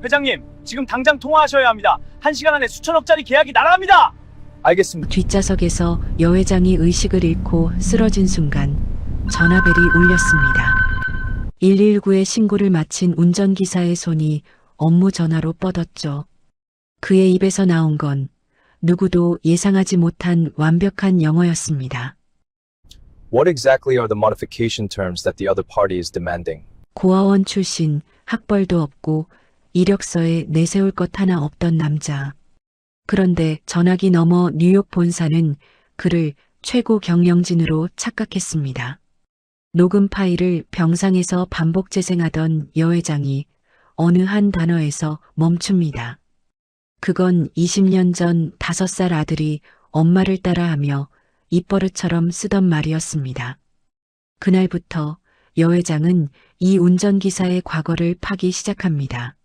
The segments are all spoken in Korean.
회장님, 지금 당장 통화하셔야 합니다. 1시간 안에 수천억짜리 계약이 날아갑니다. 알겠습니다. 뒷좌석에서 여 회장이 의식을 잃고 쓰러진 순간 전화벨이 울렸습니다. 119에 신고를 마친 운전기사의 손이 업무 전화로 뻗었죠. 그의 입에서 나온 건 누구도 예상하지 못한 완벽한 영어였습니다. What exactly are the modification terms that the other party is demanding? 고아원 출신, 학벌도 없고 이력서에 내세울 것 하나 없던 남자. 그런데 전화기 너머 뉴욕 본사는 그를 최고 경영진으로 착각했습니다. 녹음 파일을 병상에서 반복 재생하던 여 회장이 어느 한 단어에서 멈춥니다. 그건 20년 전 5살 아들이 엄마를 따라하며 입버릇처럼 쓰던 말이었습니다. 그날부터 여 회장은 이 운전기사의 과거를 파기 시작합니다.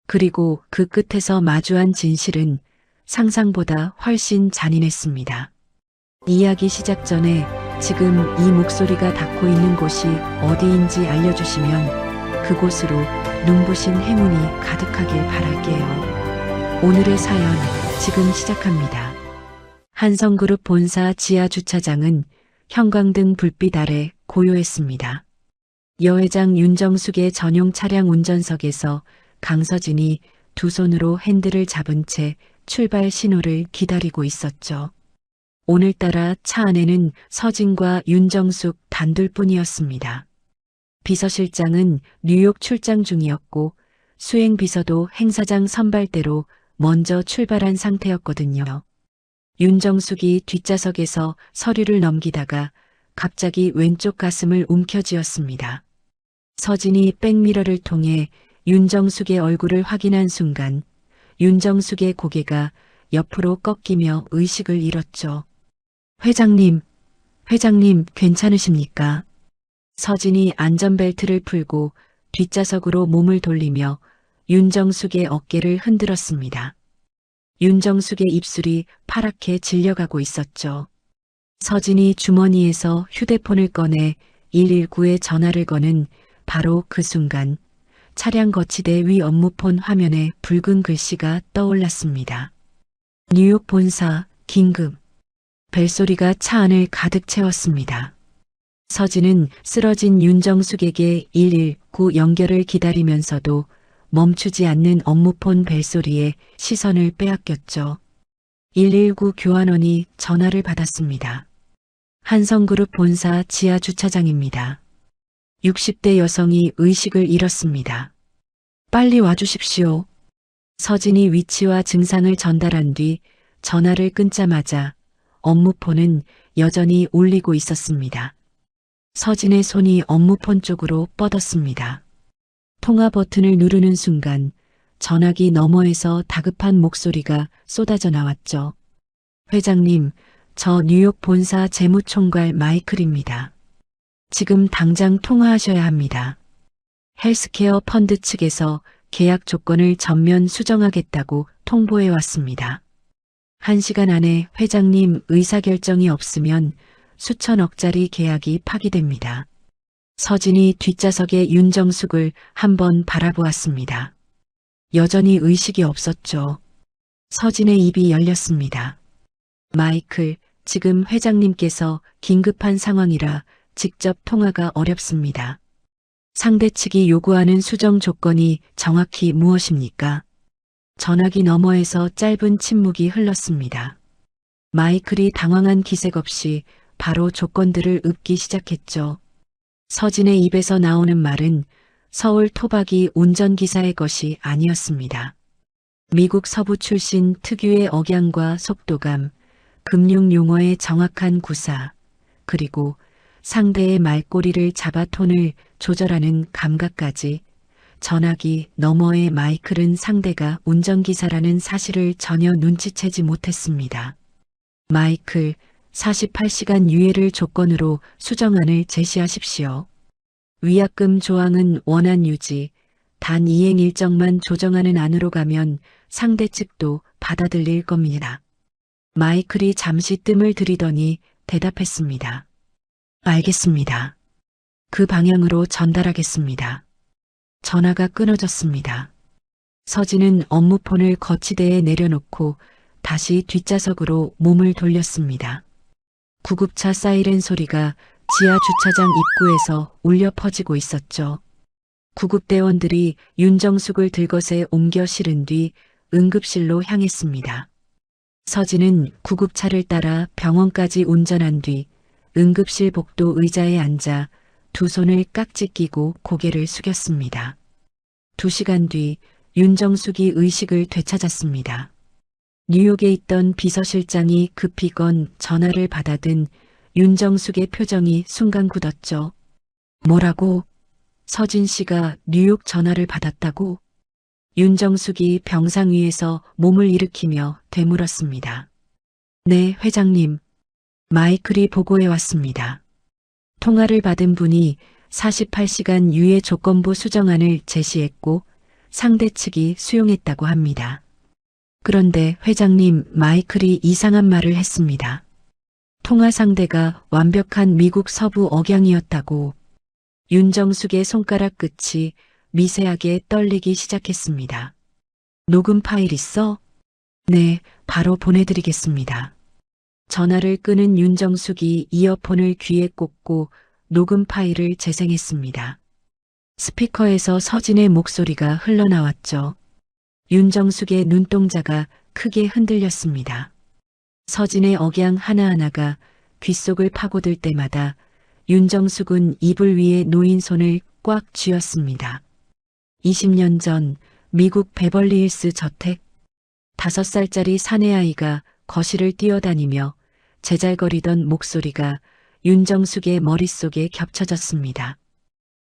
그리고 그 끝에서 마주한 진실은 상상보다 훨씬 잔인했습니다. 이야기 시작 전에 지금 이 목소리가 닿고 있는 곳이 어디인지 알려주시면 그곳으로 눈부신 행운이 가득하길 바랄게요. 오늘의 사연 지금 시작합니다. 한성그룹 본사 지하 주차장은 형광등 불빛 아래 고요했습니다. 여 회장 윤정숙의 전용 차량 운전석에서 강서진이 두 손으로 핸들을 잡은 채 출발 신호를 기다리고 있었죠. 오늘따라 차 안에는 서진과 윤정숙 단둘뿐이었습니다. 비서실장은 뉴욕 출장 중이었고 수행비서도 행사장 선발대로 먼저 출발한 상태였거든요. 윤정숙이 뒷좌석에서 서류를 넘기다가 갑자기 왼쪽 가슴을 움켜쥐었습니다. 서진이 백미러를 통해 윤정숙의 얼굴을 확인한 순간 윤정숙의 고개가 옆으로 꺾이며 의식을 잃었죠. 회장님 괜찮으십니까? 서진이 안전벨트를 풀고 뒷좌석으로 몸을 돌리며 윤정숙의 어깨를 흔들었습니다. 윤정숙의 입술이 파랗게 질려가고 있었죠. 서진이 주머니에서 휴대폰을 꺼내 119에 전화를 거는 바로 그 순간 차량 거치대 위 업무폰 화면에 붉은 글씨가 떠올랐습니다. 뉴욕 본사 긴급. 벨소리가 차 안을 가득 채웠습니다. 서진은 쓰러진 윤정숙에게 119 연결을 기다리면서도 멈추지 않는 업무폰 벨소리에 시선을 빼앗겼죠. 119 교환원이 전화를 받았습니다. 한성그룹 본사 지하 주차장입니다. 60대 여성이 의식을 잃었습니다. 빨리 와주십시오. 서진이 위치와 증상을 전달한 뒤 전화를 끊자마자 업무폰은 여전히 울리고 있었습니다. 서진의 손이 업무폰 쪽으로 뻗었습니다. 통화 버튼을 누르는 순간 전화기 너머에서 다급한 목소리가 쏟아져 나왔죠. 회장님, 저 뉴욕 본사 재무총괄 마이클입니다. 지금 당장 통화하셔야 합니다. 헬스케어 펀드 측에서 계약 조건을 전면 수정하겠다고 통보해 왔습니다. 1시간 안에 회장님 의사결정이 없으면 수천억짜리 계약이 파기됩니다. 서진이 뒷좌석의 윤정숙을 한번 바라보았습니다. 여전히 의식이 없었죠. 서진의 입이 열렸습니다. 마이클, 지금 회장님께서 긴급한 상황이라 직접 통화가 어렵습니다. 상대 측이 요구하는 수정 조건이 정확히 무엇입니까? 전화기 너머에서 짧은 침묵이 흘렀습니다. 마이클이 당황한 기색 없이 바로 조건들을 읊기 시작했죠. 서진의 입에서 나오는 말은 서울 토박이 운전기사의 것이 아니었습니다. 미국 서부 출신 특유의 억양과 속도감, 금융 용어의 정확한 구사, 그리고 상대의 말꼬리를 잡아 톤을 조절하는 감각까지 전화기 너머의 마이클은 상대가 운전기사라는 사실을 전혀 눈치채지 못했습니다. 마이클, 48시간 유예를 조건으로 수정안을 제시하십시오. 위약금 조항은 원안 유지, 단 이행 일정만 조정하는 안으로 가면 상대 측도 받아들일 겁니다. 마이클이 잠시 뜸을 들이더니 대답했습니다. 알겠습니다. 그 방향으로 전달하겠습니다. 전화가 끊어졌습니다. 서진은 업무폰을 거치대에 내려놓고 다시 뒷좌석으로 몸을 돌렸습니다. 구급차 사이렌 소리가 지하 주차장 입구에서 울려 퍼지고 있었죠. 구급대원들이 윤정숙을 들것에 옮겨 실은 뒤 응급실로 향했습니다. 서진은 구급차를 따라 병원까지 운전한 뒤 응급실 복도 의자에 앉아 두 손을 깍지 끼고 고개를 숙였습니다. 2시간 뒤 윤정숙이 의식을 되찾았습니다. 뉴욕에 있던 비서실장이 급히 건 전화를 받아든 윤정숙의 표정이 순간 굳었죠. 뭐라고? 서진 씨가 뉴욕 전화를 받았다고? 윤정숙이 병상 위에서 몸을 일으키며 되물었습니다. 네, 회장님. 마이클이 보고해 왔습니다. 통화를 받은 분이 48시간 유예 조건부 수정안을 제시했고 상대 측이 수용했다고 합니다. 그런데 회장님, 마이클이 이상한 말을 했습니다. 통화 상대가 완벽한 미국 서부 억양이었다고. 윤정숙의 손가락 끝이 미세하게 떨리기 시작했습니다. 녹음 파일 있어? 네, 바로 보내드리겠습니다. 전화를 끄는 윤정숙이 이어폰을 귀에 꽂고 녹음 파일을 재생했습니다. 스피커에서 서진의 목소리가 흘러나왔죠. 윤정숙의 눈동자가 크게 흔들렸습니다. 서진의 억양 하나하나가 귓속을 파고들 때마다 윤정숙은 이불 위에 놓인 손을 꽉 쥐었습니다. 20년 전 미국 베벌리힐스 저택. 5살짜리 사내아이가 거실을 뛰어다니며 제잘거리던 목소리가 윤정숙의 머릿속에 겹쳐졌습니다.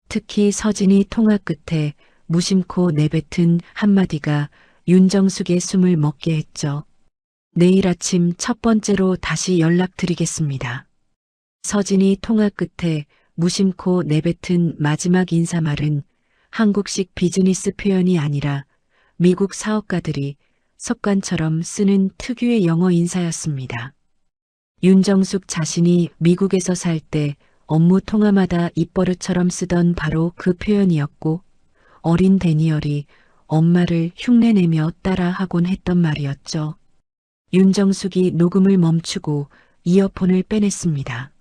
특히 서진이 통화 끝에 무심코 내뱉은 한마디가 윤정숙의 숨을 먹게 했죠. 내일 아침 첫 번째로 다시 연락드리겠습니다. 서진이 통화 끝에 무심코 내뱉은 마지막 인사말은 한국식 비즈니스 표현이 아니라 미국 사업가들이 습관처럼 쓰는 특유의 영어 인사였습니다. 윤정숙 자신이 미국에서 살 때 업무 통화마다 입버릇처럼 쓰던 바로 그 표현이었고 어린 데니얼이 엄마를 흉내내며 따라하곤 했던 말이었죠. 윤정숙이 녹음을 멈추고 이어폰을 빼냈습니다.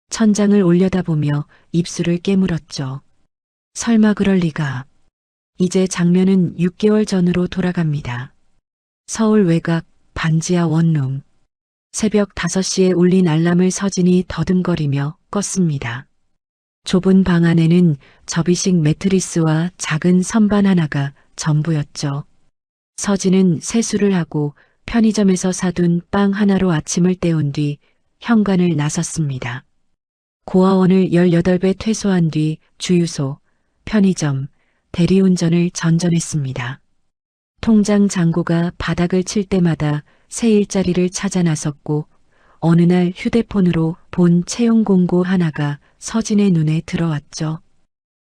천장을 올려다보며 입술을 깨물었죠. 설마 그럴 리가. 이제 장면은 6개월 전으로 돌아갑니다. 서울 외곽 반지하 원룸. 새벽 5시에 울린 알람을 서진이 더듬거리며 껐습니다. 좁은 방 안에는 접이식 매트리스와 작은 선반 하나가 전부였죠. 서진은 세수를 하고 편의점에서 사둔 빵 하나로 아침을 때운 뒤 현관을 나섰습니다. 고아원을 18배 퇴소한 뒤 주유소, 편의점, 대리운전을 전전했습니다. 통장 잔고가 바닥을 칠 때마다 새 일자리를 찾아 나섰고 어느 날 휴대폰으로 본 채용 공고 하나가 서진의 눈에 들어왔죠.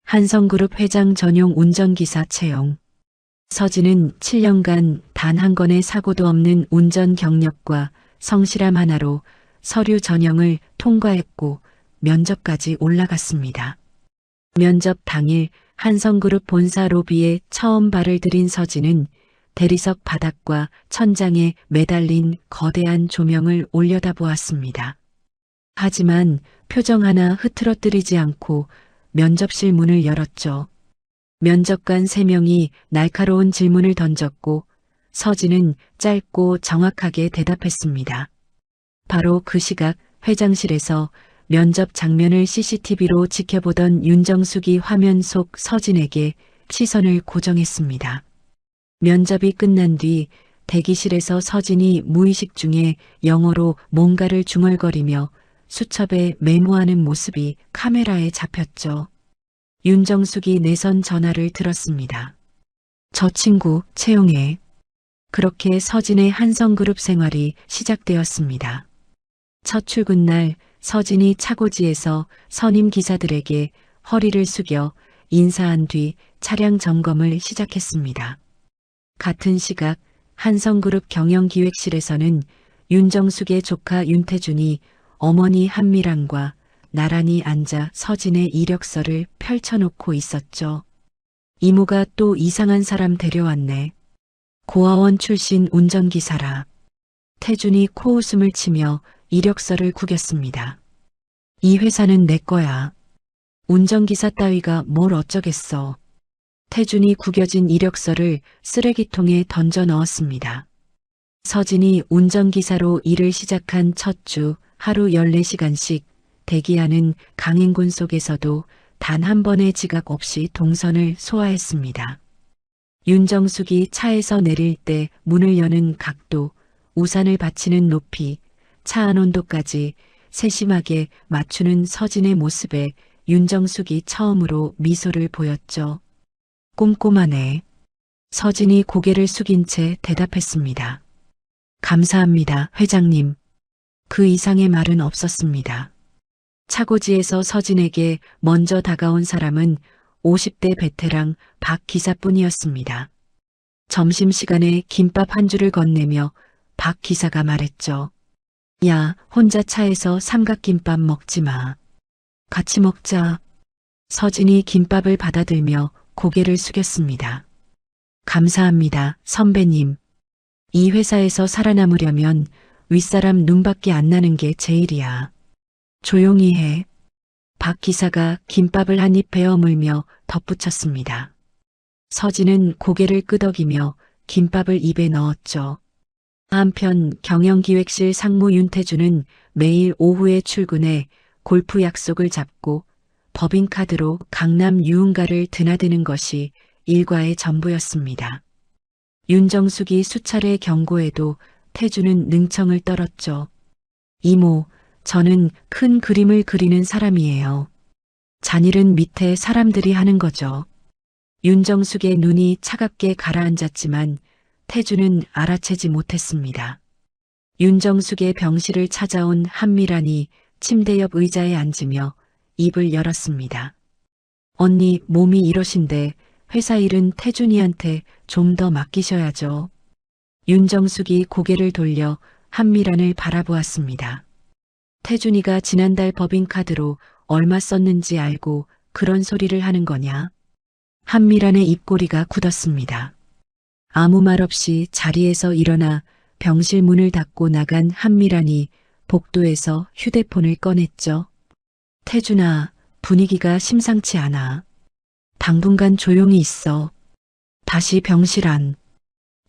한성그룹 회장 전용 운전기사 채용. 서진은 7년간 단 한 건의 사고도 없는 운전 경력과 성실함 하나로 서류 전형을 통과했고 면접까지 올라갔습니다. 면접 당일 한성그룹 본사 로비에 처음 발을 들인 서진은 대리석 바닥과 천장에 매달린 거대한 조명을 올려다보았습니다. 하지만 표정 하나 흐트러뜨리지 않고 면접실 문을 열었죠. 면접관 3명이 날카로운 질문을 던졌고 서진은 짧고 정확하게 대답했습니다. 바로 그 시각 회장실에서 면접 장면을 CCTV로 지켜보던 윤정숙이 화면 속 서진에게 시선을 고정했습니다. 면접이 끝난 뒤 대기실에서 서진이 무의식 중에 영어로 뭔가를 중얼거리며 수첩에 메모하는 모습이 카메라에 잡혔죠. 윤정숙이 내선 전화를 들었습니다. 저 친구 채용해. 그렇게 서진의 한성그룹 생활이 시작되었습니다. 첫 출근 날 서진이 차고지에서 선임 기사들에게 허리를 숙여 인사한 뒤 차량 점검을 시작했습니다. 같은 시각 한성그룹 경영기획실에서는 윤정숙의 조카 윤태준이 어머니 한미란과 나란히 앉아 서진의 이력서를 펼쳐놓고 있었죠. 이모가 또 이상한 사람 데려왔네. 고아원 출신 운전기사라. 태준이 코웃음을 치며 이력서를 구겼습니다. 이 회사는 내 거야. 운전기사 따위가 뭘 어쩌겠어. 태준이 구겨진 이력서를 쓰레기통에 던져 넣었습니다. 서진이 운전기사로 일을 시작한 첫 주 하루 14시간씩 대기하는 강행군 속에서도 단 한 번의 지각 없이 동선을 소화했습니다. 윤정숙이 차에서 내릴 때 문을 여는 각도, 우산을 받치는 높이, 차 안 온도까지 세심하게 맞추는 서진의 모습에 윤정숙이 처음으로 미소를 보였죠. 꼼꼼하네. 서진이 고개를 숙인 채 대답했습니다. 감사합니다, 회장님. 그 이상의 말은 없었습니다. 차고지에서 서진에게 먼저 다가온 사람은 50대 베테랑 박 기사뿐이었습니다. 점심시간에 김밥 한 줄을 건네며 박 기사가 말했죠. 야, 혼자 차에서 삼각김밥 먹지 마. 같이 먹자. 서진이 김밥을 받아들며 고개를 숙였습니다. 감사합니다, 선배님. 이 회사에서 살아남으려면 윗사람 눈밖에 안 나는 게 제일이야. 조용히 해. 박 기사가 김밥을 한 입 베어 물며 덧붙였습니다. 서진은 고개를 끄덕이며 김밥을 입에 넣었죠. 한편 경영기획실 상무 윤태주는 매일 오후에 출근해 골프 약속을 잡고 법인카드로 강남 유흥가를 드나드는 것이 일과의 전부였습니다. 윤정숙이 수차례 경고해도 태주는 능청을 떨었죠. 이모, 저는 큰 그림을 그리는 사람이에요. 잔일은 밑에 사람들이 하는 거죠. 윤정숙의 눈이 차갑게 가라앉았지만 태주는 알아채지 못했습니다. 윤정숙의 병실을 찾아온 한미란이 침대 옆 의자에 앉으며 입을 열었습니다. 언니 몸이 이러신데 회사 일은 태준이한테 좀 더 맡기셔야죠. 윤정숙이 고개를 돌려 한미란을 바라보았습니다. 태준이가 지난달 법인카드로 얼마 썼는지 알고 그런 소리를 하는 거냐? 한미란의 입꼬리가 굳었습니다. 아무 말 없이 자리에서 일어나 병실 문을 닫고 나간 한미란이 복도에서 휴대폰을 꺼냈죠. 태준아, 분위기가 심상치 않아. 당분간 조용히 있어. 다시 병실 안.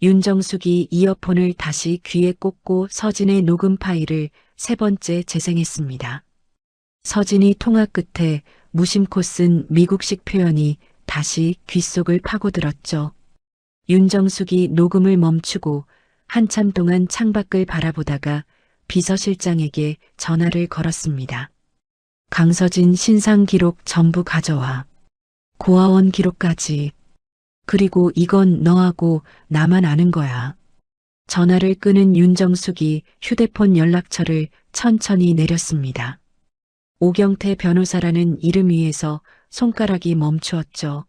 윤정숙이 이어폰을 다시 귀에 꽂고 서진의 녹음 파일을 3번째 재생했습니다. 서진이 통화 끝에 무심코 쓴 미국식 표현이 다시 귓속을 파고들었죠. 윤정숙이 녹음을 멈추고 한참 동안 창밖을 바라보다가 비서실장에게 전화를 걸었습니다. 강서진 신상 기록 전부 가져와. 고아원 기록까지. 그리고 이건 너하고 나만 아는 거야. 전화를 끄는 윤정숙이 휴대폰 연락처를 천천히 내렸습니다. 오경태 변호사라는 이름 위에서 손가락이 멈추었죠.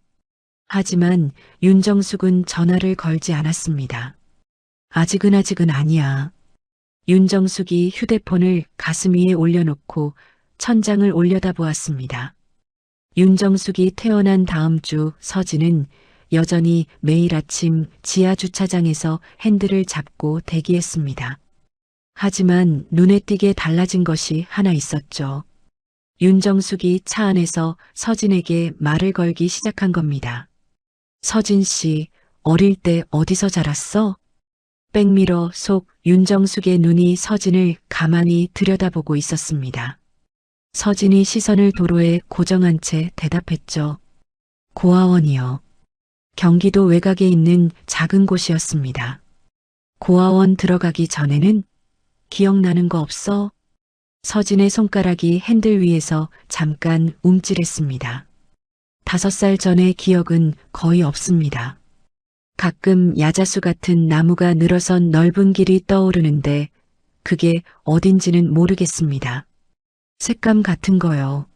하지만 윤정숙은 전화를 걸지 않았습니다. 아직은 아니야. 윤정숙이 휴대폰을 가슴 위에 올려놓고 천장을 올려다보았습니다. 윤정숙이 태어난 다음 주 서진은 여전히 매일 아침 지하 주차장에서 핸들을 잡고 대기했습니다. 하지만 눈에 띄게 달라진 것이 하나 있었죠. 윤정숙이 차 안에서 서진에게 말을 걸기 시작한 겁니다. 서진 씨, 어릴 때 어디서 자랐어? 백미러 속 윤정숙의 눈이 서진을 가만히 들여다보고 있었습니다. 서진이 시선을 도로에 고정한 채 대답했죠. 고아원이요. 경기도 외곽에 있는 작은 곳이었습니다. 고아원 들어가기 전에는 기억나는 거 없어? 서진의 손가락이 핸들 위에서 잠깐 움찔했습니다. 5살 전의 기억은 거의 없습니다. 가끔 야자수 같은 나무가 늘어선 넓은 길이 떠오르는데 그게 어딘지는 모르겠습니다. 색감 같은 거요.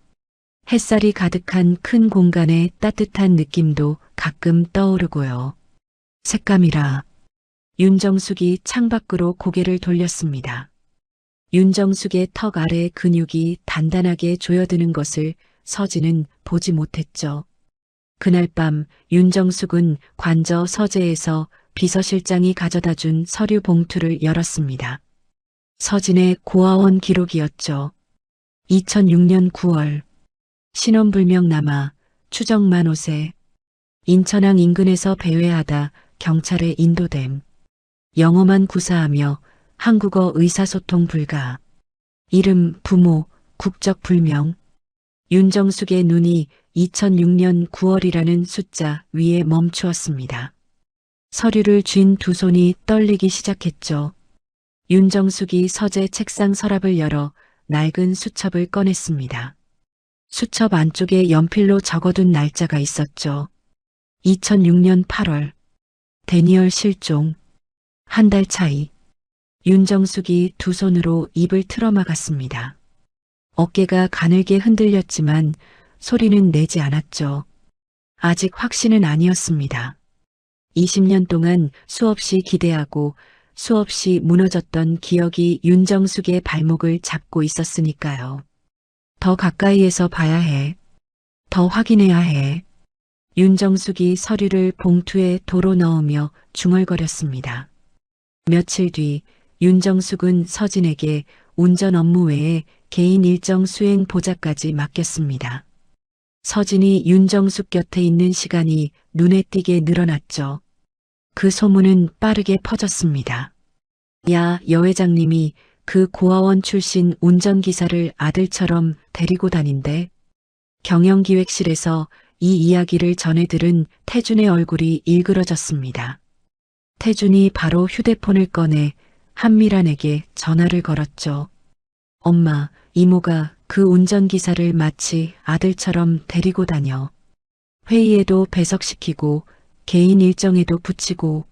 햇살이 가득한 큰 공간의 따뜻한 느낌도 가끔 떠오르고요. 색감이라. 윤정숙이 창밖으로 고개를 돌렸습니다. 윤정숙의 턱 아래 근육이 단단하게 조여드는 것을 서진은 보지 못했죠. 그날 밤 윤정숙은 관저 서재에서 비서실장이 가져다 준 서류 봉투를 열었습니다. 서진의 고아원 기록이었죠. 2006년 9월 신원불명 남아 추정 만 5세 인천항 인근에서 배회하다 경찰에 인도됨. 영어만 구사하며 한국어 의사소통 불가. 이름 부모 국적 불명. 윤정숙의 눈이 2006년 9월이라는 숫자 위에 멈추었습니다. 서류를 쥔 두 손이 떨리기 시작했죠. 윤정숙이 서재 책상 서랍을 열어 낡은 수첩을 꺼냈습니다. 수첩 안쪽에 연필로 적어둔 날짜가 있었죠. 2006년 8월. 데니얼 실종. 한 달 차이. 윤정숙이 두 손으로 입을 틀어막았습니다. 어깨가 가늘게 흔들렸지만 소리는 내지 않았죠. 아직 확신은 아니었습니다. 20년 동안 수없이 기대하고 수없이 무너졌던 기억이 윤정숙의 발목을 잡고 있었으니까요. 더 가까이에서 봐야 해. 더 확인해야 해. 윤정숙이 서류를 봉투에 도로 넣으며 중얼거렸습니다. 며칠 뒤 윤정숙은 서진에게 운전 업무 외에 개인 일정 수행 보좌까지 맡겼습니다. 서진이 윤정숙 곁에 있는 시간이 눈에 띄게 늘어났죠. 그 소문은 빠르게 퍼졌습니다. 야, 여 회장님이 그 고아원 출신 운전기사를 아들처럼 데리고 다닌대. 경영기획실에서 이 이야기를 전해 들은 태준의 얼굴이 일그러졌습니다. 태준이 바로 휴대폰을 꺼내 한미란에게 전화를 걸었죠. 엄마, 이모가 그 운전기사를 마치 아들처럼 데리고 다녀. 회의에도 배석시키고 개인 일정에도 붙이고.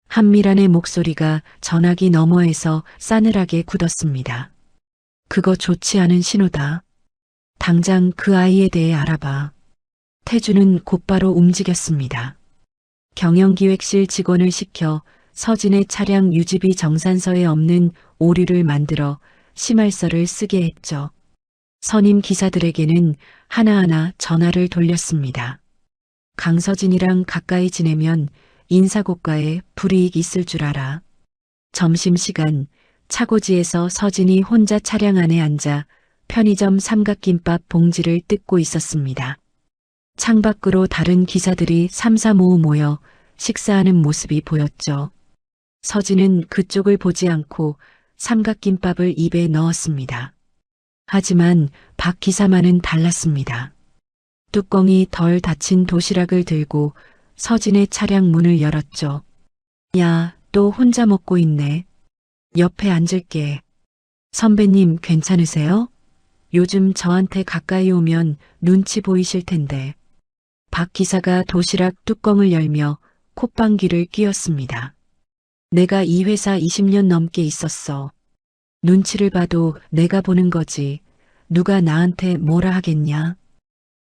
한미란의 목소리가 전화기 너머에서 싸늘하게 굳었습니다. 그거 좋지 않은 신호다. 당장 그 아이에 대해 알아봐. 태준은 곧바로 움직였습니다. 경영기획실 직원을 시켜 서진의 차량 유지비 정산서에 없는 오류를 만들어 심할서를 쓰게 했죠. 선임 기사들에게는 하나하나 전화를 돌렸습니다. 강서진이랑 가까이 지내면 인사고과에 불이익 있을 줄 알아. 점심시간 차고지에서 서진이 혼자 차량 안에 앉아 편의점 삼각김밥 봉지를 뜯고 있었습니다. 창밖으로 다른 기사들이 삼삼오오 모여 식사하는 모습이 보였죠. 서진은 그쪽을 보지 않고 삼각김밥을 입에 넣었습니다. 하지만 박 기사만은 달랐습니다. 뚜껑이 덜 닫힌 도시락을 들고 서진의 차량 문을 열었죠. 야, 또 혼자 먹고 있네. 옆에 앉을게. 선배님 괜찮으세요? 요즘 저한테 가까이 오면 눈치 보이실 텐데. 박 기사가 도시락 뚜껑을 열며 콧방귀를 뀌었습니다. 내가 이 회사 20년 넘게 있었어. 눈치를 봐도 내가 보는 거지. 누가 나한테 뭐라 하겠냐?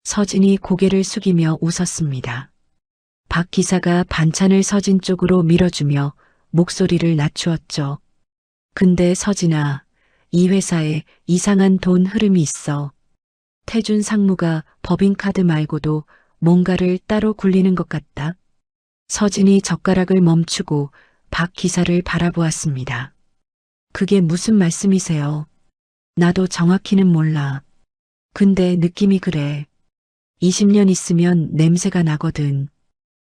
서진이 고개를 숙이며 웃었습니다. 박 기사가 반찬을 서진 쪽으로 밀어주며 목소리를 낮추었죠. 근데 서진아, 이 회사에 이상한 돈 흐름이 있어. 태준 상무가 법인카드 말고도 뭔가를 따로 굴리는 것 같다. 서진이 젓가락을 멈추고 박 기사를 바라보았습니다. 그게 무슨 말씀이세요? 나도 정확히는 몰라. 근데 느낌이 그래. 20년 있으면 냄새가 나거든.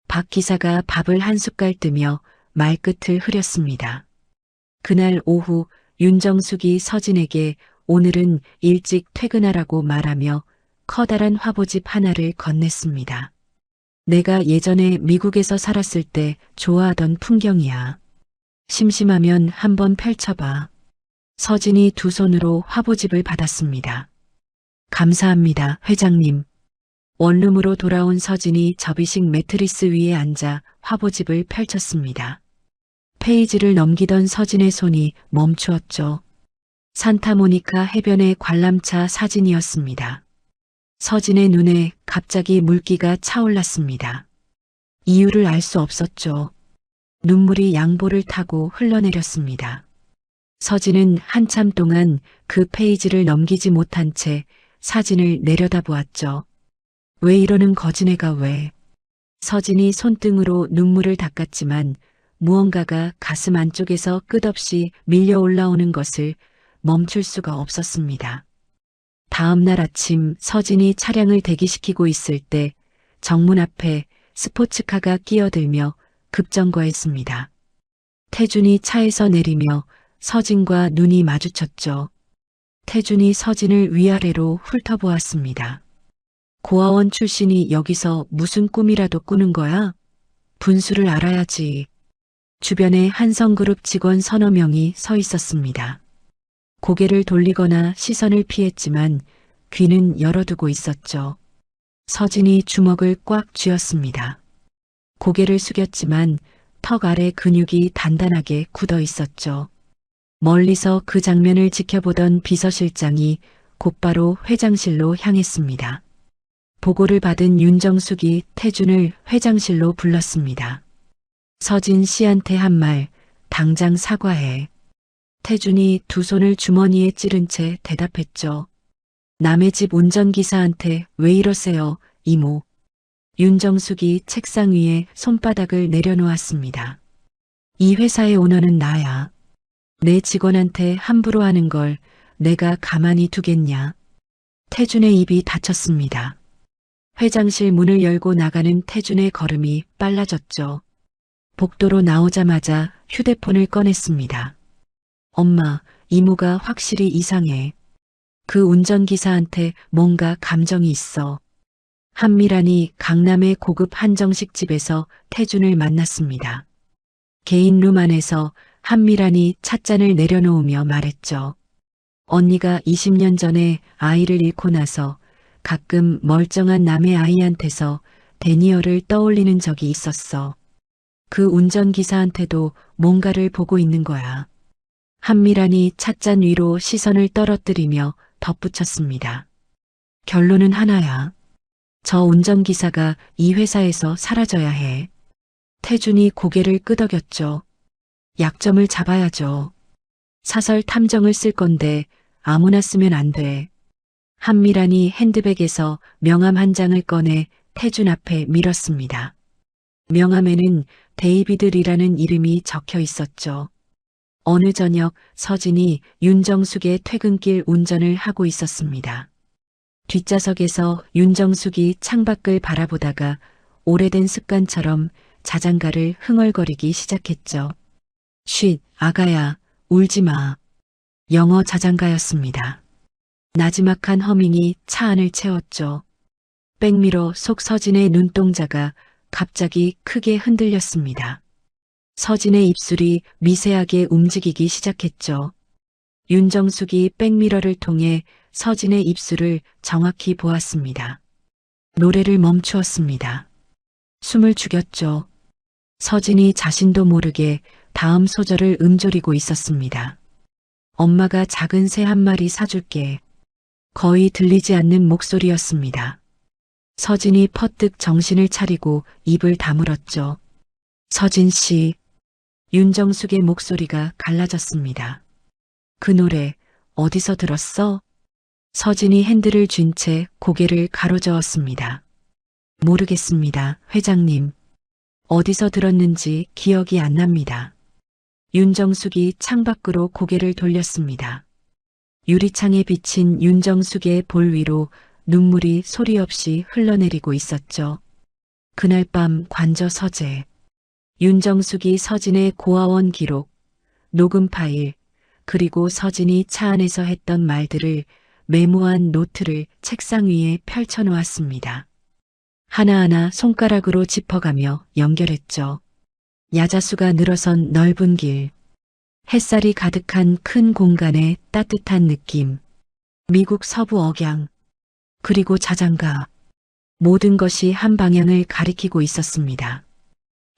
박 기사가 밥을 한 숟갈 뜨며 말끝을 흐렸습니다. 그날 오후 윤정숙이 서진에게 오늘은 일찍 퇴근하라고 말하며 커다란 화보집 하나를 건넸습니다. 내가 예전에 미국에서 살았을 때 좋아하던 풍경이야. 심심하면 한번 펼쳐봐. 서진이 두 손으로 화보집을 받았습니다. 감사합니다, 회장님. 원룸으로 돌아온 서진이 접이식 매트리스 위에 앉아 화보집을 펼쳤습니다. 페이지를 넘기던 서진의 손이 멈추었죠. 산타모니카 해변의 관람차 사진이었습니다. 서진의 눈에 갑자기 물기가 차올랐습니다. 이유를 알 수 없었죠. 눈물이 양보를 타고 흘러내렸습니다. 서진은 한참 동안 그 페이지를 넘기지 못한 채 사진을 내려다보았죠. 왜 이러는 거지 내가 왜. 서진이 손등으로 눈물을 닦았지만 무언가가 가슴 안쪽에서 끝없이 밀려 올라오는 것을 멈출 수가 없었습니다. 다음 날 아침 서진이 차량을 대기시키고 있을 때 정문 앞에 스포츠카가 끼어들며 급정거했습니다. 태준이 차에서 내리며 서진과 눈이 마주쳤죠. 태준이 서진을 위아래로 훑어보았습니다. 고아원 출신이 여기서 무슨 꿈이라도 꾸는 거야? 분수를 알아야지. 주변에 한성그룹 직원 서너 명이 서 있었습니다. 고개를 돌리거나 시선을 피했지만 귀는 열어두고 있었죠. 서진이 주먹을 꽉 쥐었습니다. 고개를 숙였지만 턱 아래 근육이 단단하게 굳어 있었죠. 멀리서 그 장면을 지켜보던 비서실장이 곧바로 회장실로 향했습니다. 보고를 받은 윤정숙이 태준을 회장실로 불렀습니다. 서진 씨한테 한 말, 당장 사과해. 태준이 두 손을 주머니에 찌른 채 대답했죠. 남의 집 운전기사한테 왜 이러세요, 이모. 윤정숙이 책상 위에 손바닥을 내려놓았습니다. 이 회사의 오너는 나야. 내 직원한테 함부로 하는 걸 내가 가만히 두겠냐. 태준의 입이 닫혔습니다. 회장실 문을 열고 나가는 태준의 걸음이 빨라졌죠. 복도로 나오자마자 휴대폰을 꺼냈습니다. 엄마, 이모가 확실히 이상해. 그 운전기사한테 뭔가 감정이 있어. 한미란이 강남의 고급 한정식 집에서 태준을 만났습니다. 개인 룸 안에서 한미란이 찻잔을 내려놓으며 말했죠. 언니가 20년 전에 아이를 잃고 나서 가끔 멀쩡한 남의 아이한테서 데니얼을 떠올리는 적이 있었어. 그 운전기사한테도 뭔가를 보고 있는 거야. 한미란이 찻잔 위로 시선을 떨어뜨리며 덧붙였습니다. 결론은 하나야. 저 운전기사가 이 회사에서 사라져야 해. 태준이 고개를 끄덕였죠. 약점을 잡아야죠. 사설 탐정을 쓸 건데 아무나 쓰면 안 돼. 한미란이 핸드백에서 명함 한 장을 꺼내 태준 앞에 밀었습니다. 명함에는 데이비드리라는 이름이 적혀 있었죠. 어느 저녁 서진이 윤정숙의 퇴근길 운전을 하고 있었습니다. 뒷좌석에서 윤정숙이 창밖을 바라보다가 오래된 습관처럼 자장가를 흥얼거리기 시작했죠. 쉿, 아가야, 울지 마. 영어 자장가였습니다. 나지막한 허밍이 차 안을 채웠죠. 백미러 속 서진의 눈동자가 갑자기 크게 흔들렸습니다. 서진의 입술이 미세하게 움직이기 시작했죠. 윤정숙이 백미러를 통해 서진의 입술을 정확히 보았습니다. 노래를 멈추었습니다. 숨을 죽였죠. 서진이 자신도 모르게 다음 소절을 음조리고 있었습니다. 엄마가 작은 새 한 마리 사줄게. 거의 들리지 않는 목소리였습니다. 서진이 퍼뜩 정신을 차리고 입을 다물었죠. 서진 씨. 윤정숙의 목소리가 갈라졌습니다. 그 노래 어디서 들었어? 서진이 핸들을 쥔 채 고개를 가로저었습니다. 모르겠습니다, 회장님. 어디서 들었는지 기억이 안 납니다. 윤정숙이 창밖으로 고개를 돌렸습니다. 유리창에 비친 윤정숙의 볼 위로 눈물이 소리 없이 흘러내리고 있었죠. 그날 밤 관저 서재. 윤정숙이 서진의 고아원 기록, 녹음 파일, 그리고 서진이 차 안에서 했던 말들을 메모한 노트를 책상 위에 펼쳐놓았습니다. 하나하나 손가락으로 짚어가며 연결했죠. 야자수가 늘어선 넓은 길, 햇살이 가득한 큰 공간의 따뜻한 느낌, 미국 서부 억양, 그리고 자장가. 모든 것이 한 방향을 가리키고 있었습니다.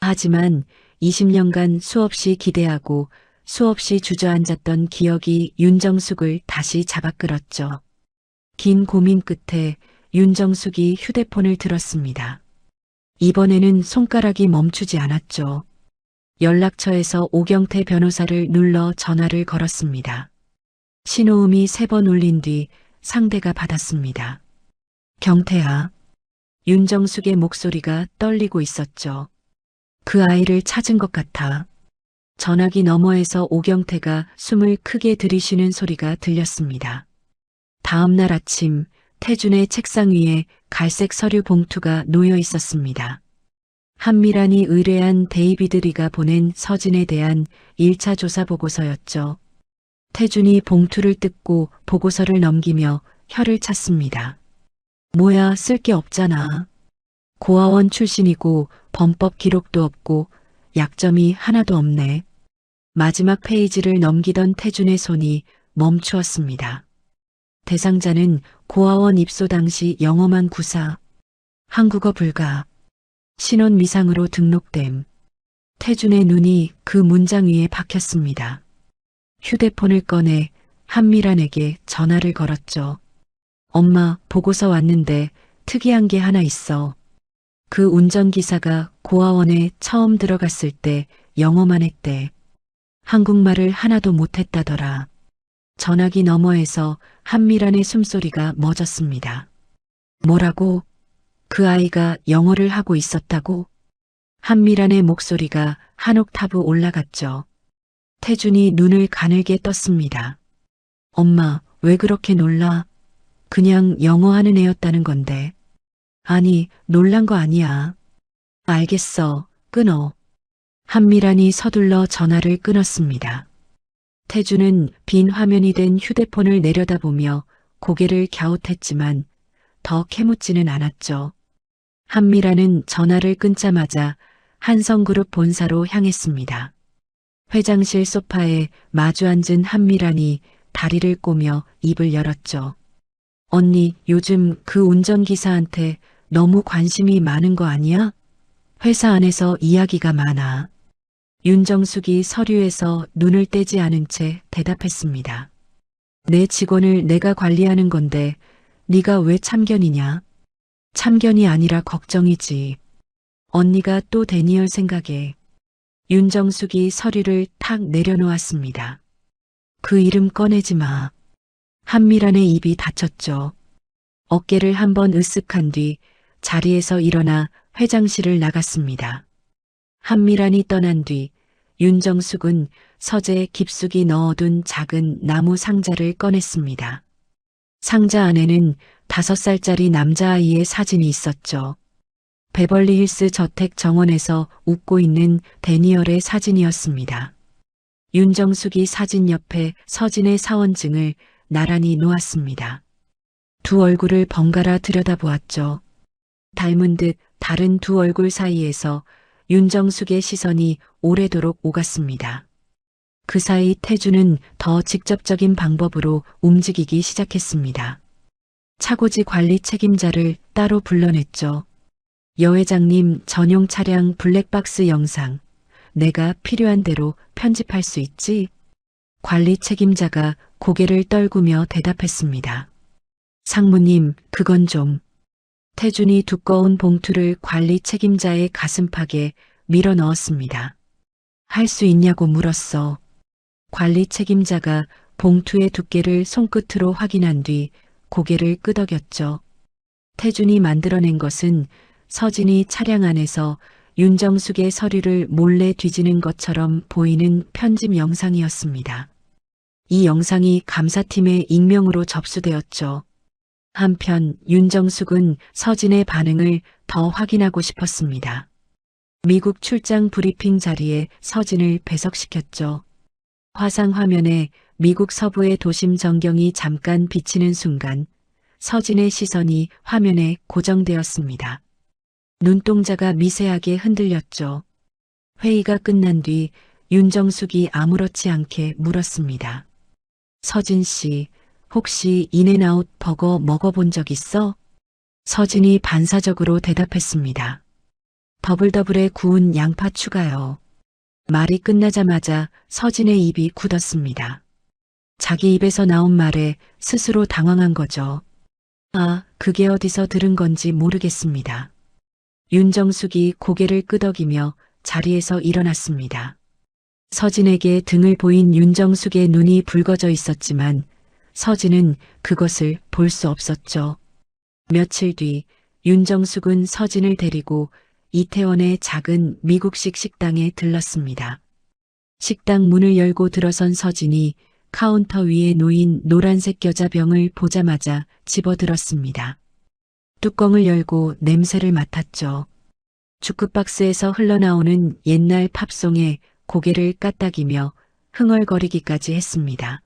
하지만 20년간 수없이 기대하고 수없이 주저앉았던 기억이 윤정숙을 다시 잡아끌었죠. 긴 고민 끝에 윤정숙이 휴대폰을 들었습니다. 이번에는 손가락이 멈추지 않았죠. 연락처에서 오경태 변호사를 눌러 전화를 걸었습니다. 신호음이 3번 울린 뒤 상대가 받았습니다. 경태야. 윤정숙의 목소리가 떨리고 있었죠. 그 아이를 찾은 것 같아. 전화기 너머에서 오경태가 숨을 크게 들이쉬는 소리가 들렸습니다. 다음 날 아침 태준의 책상 위에 갈색 서류 봉투가 놓여 있었습니다. 한미란이 의뢰한 데이비드 리가 보낸 서진에 대한 1차 조사 보고서였죠. 태준이 봉투를 뜯고 보고서를 넘기며 혀를 찼습니다. 뭐야, 쓸 게 없잖아. 고아원 출신이고 범법 기록도 없고 약점이 하나도 없네. 마지막 페이지를 넘기던 태준의 손이 멈추었습니다. 대상자는 고아원 입소 당시 영어만 구사, 한국어 불가, 신원 미상으로 등록됨. 태준의 눈이 그 문장 위에 박혔습니다. 휴대폰을 꺼내 한미란에게 전화를 걸었죠. 엄마, 보고서 왔는데 특이한 게 하나 있어. 그 운전기사가 고아원에 처음 들어갔을 때 영어만 했대. 한국말을 하나도 못했다더라. 전화기 너머에서 한미란의 숨소리가 멎었습니다. 뭐라고? 그 아이가 영어를 하고 있었다고? 한미란의 목소리가 한 옥타브 올라갔죠. 태준이 눈을 가늘게 떴습니다. 엄마, 왜 그렇게 놀라? 그냥 영어 하는 애였다는 건데. 아니, 놀란 거 아니야. 알겠어, 끊어. 한미란이 서둘러 전화를 끊었습니다. 태준은 빈 화면이 된 휴대폰을 내려다보며 고개를 갸웃했지만 더 캐묻지는 않았죠. 한미란은 전화를 끊자마자 한성그룹 본사로 향했습니다. 회장실 소파에 마주 앉은 한미란이 다리를 꼬며 입을 열었죠. 언니, 요즘 그 운전기사한테 너무 관심이 많은 거 아니야? 회사 안에서 이야기가 많아. 윤정숙이 서류에서 눈을 떼지 않은 채 대답했습니다. 내 직원을 내가 관리하는 건데 네가 왜 참견이냐? 참견이 아니라 걱정이지. 언니가 또 데니얼 생각에. 윤정숙이 서류를 탁 내려놓았습니다. 그 이름 꺼내지 마. 한미란의 입이 닫혔죠. 어깨를 한번 으쓱한 뒤 자리에서 일어나 회장실을 나갔습니다. 한미란이 떠난 뒤 윤정숙은 서재에 깊숙이 넣어둔 작은 나무 상자를 꺼냈습니다. 상자 안에는 5살짜리 남자아이의 사진이 있었죠. 베벌리힐스 저택 정원에서 웃고 있는 데니얼의 사진이었습니다. 윤정숙이 사진 옆에 서진의 사원증을 나란히 놓았습니다. 두 얼굴을 번갈아 들여다보았죠. 닮은 듯 다른 두 얼굴 사이에서 윤정숙의 시선이 오래도록 오갔습니다. 그 사이 태준은 더 직접적인 방법으로 움직이기 시작했습니다. 차고지 관리 책임자를 따로 불러냈죠. 여 회장님 전용 차량 블랙박스 영상, 내가 필요한 대로 편집할 수 있지? 관리 책임자가 고개를 떨구며 대답했습니다. 상무님, 그건 좀. 태준이 두꺼운 봉투를 관리 책임자의 가슴팍에 밀어 넣었습니다. 할 수 있냐고 물었어. 관리 책임자가 봉투의 두께를 손끝으로 확인한 뒤 고개를 끄덕였죠. 태준이 만들어낸 것은 서진이 차량 안에서 윤정숙의 서류를 몰래 뒤지는 것처럼 보이는 편집 영상이었습니다. 이 영상이 감사팀의 익명으로 접수되었죠. 한편 윤정숙은 서진의 반응을 더 확인하고 싶었습니다. 미국 출장 브리핑 자리에 서진을 배석시켰죠. 화상 화면에 미국 서부의 도심 전경이 잠깐 비치는 순간 서진의 시선이 화면에 고정되었습니다. 눈동자가 미세하게 흔들렸죠. 회의가 끝난 뒤 윤정숙이 아무렇지 않게 물었습니다. 서진 씨, 혹시 인앤아웃 버거 먹어본 적 있어? 서진이 반사적으로 대답했습니다. 더블더블에 구운 양파 추가요. 말이 끝나자마자 서진의 입이 굳었습니다. 자기 입에서 나온 말에 스스로 당황한 거죠. 아, 그게 어디서 들은 건지 모르겠습니다. 윤정숙이 고개를 끄덕이며 자리에서 일어났습니다. 서진에게 등을 보인 윤정숙의 눈이 붉어져 있었지만 서진은 그것을 볼 수 없었죠. 며칠 뒤 윤정숙은 서진을 데리고 이태원의 작은 미국식 식당에 들렀습니다. 식당 문을 열고 들어선 서진이 카운터 위에 놓인 노란색 겨자병을 보자마자 집어들었습니다. 뚜껑을 열고 냄새를 맡았죠. 주크박스에서 흘러나오는 옛날 팝송에 고개를 까딱이며 흥얼거리기까지 했습니다.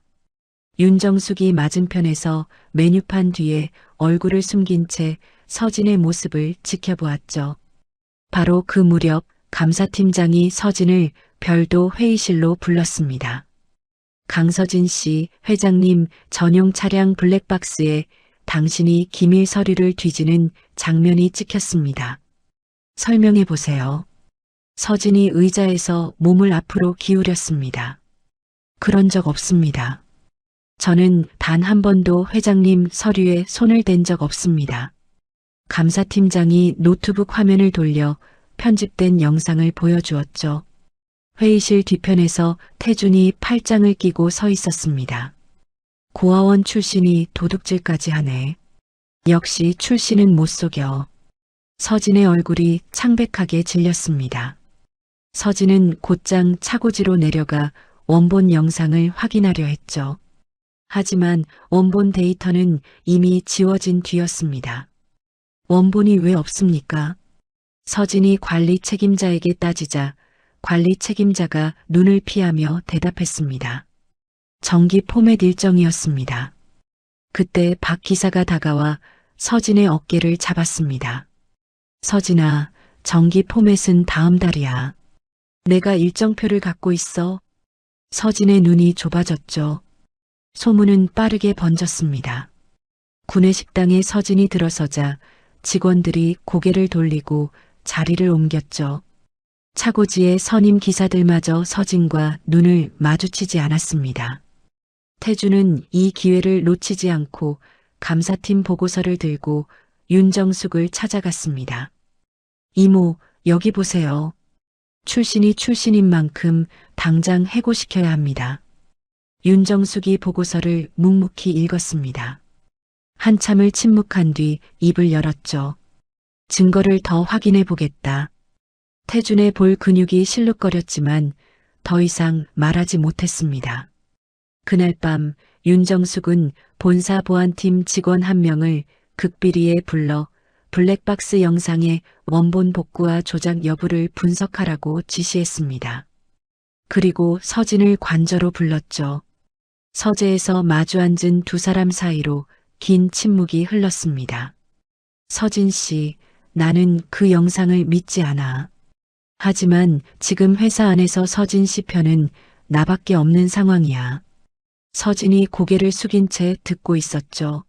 윤정숙이 맞은편에서 메뉴판 뒤에 얼굴을 숨긴 채 서진의 모습을 지켜보았죠. 바로 그 무렵 감사팀장이 서진을 별도 회의실로 불렀습니다. 강서진 씨, 회장님 전용 차량 블랙박스에 당신이 기밀 서류를 뒤지는 장면이 찍혔습니다. 설명해 보세요. 서진이 의자에서 몸을 앞으로 기울였습니다. 그런 적 없습니다. 저는 단 한 번도 회장님 서류에 손을 댄 적 없습니다. 감사팀장이 노트북 화면을 돌려 편집된 영상을 보여주었죠. 회의실 뒤편에서 태준이 팔짱을 끼고 서 있었습니다. 고아원 출신이 도둑질까지 하네. 역시 출신은 못 속여. 서진의 얼굴이 창백하게 질렸습니다. 서진은 곧장 차고지로 내려가 원본 영상을 확인하려 했죠. 하지만 원본 데이터는 이미 지워진 뒤였습니다. 원본이 왜 없습니까? 서진이 관리 책임자에게 따지자 관리 책임자가 눈을 피하며 대답했습니다. 정기 포맷 일정이었습니다. 그때 박 기사가 다가와 서진의 어깨를 잡았습니다. 서진아, 정기 포맷은 다음 달이야. 내가 일정표를 갖고 있어. 서진의 눈이 좁아졌죠. 소문은 빠르게 번졌습니다. 구내식당에 서진이 들어서자 직원들이 고개를 돌리고 자리를 옮겼죠. 차고지의 선임 기사들마저 서진과 눈을 마주치지 않았습니다. 태주는 이 기회를 놓치지 않고 감사팀 보고서를 들고 윤정숙을 찾아갔습니다. 이모, 여기 보세요. 출신이 출신인 만큼 당장 해고시켜야 합니다. 윤정숙이 보고서를 묵묵히 읽었습니다. 한참을 침묵한 뒤 입을 열었죠. 증거를 더 확인해 보겠다. 태준의 볼 근육이 실룩거렸지만 더 이상 말하지 못했습니다. 그날 밤 윤정숙은 본사 보안팀 직원 한 명을 극비리에 불러 블랙박스 영상의 원본 복구와 조작 여부를 분석하라고 지시했습니다. 그리고 서진을 관저로 불렀죠. 서재에서 마주 앉은 두 사람 사이로 긴 침묵이 흘렀습니다. 서진 씨, 나는 그 영상을 믿지 않아. 하지만 지금 회사 안에서 서진 씨 편은 나밖에 없는 상황이야. 서진이 고개를 숙인 채 듣고 있었죠.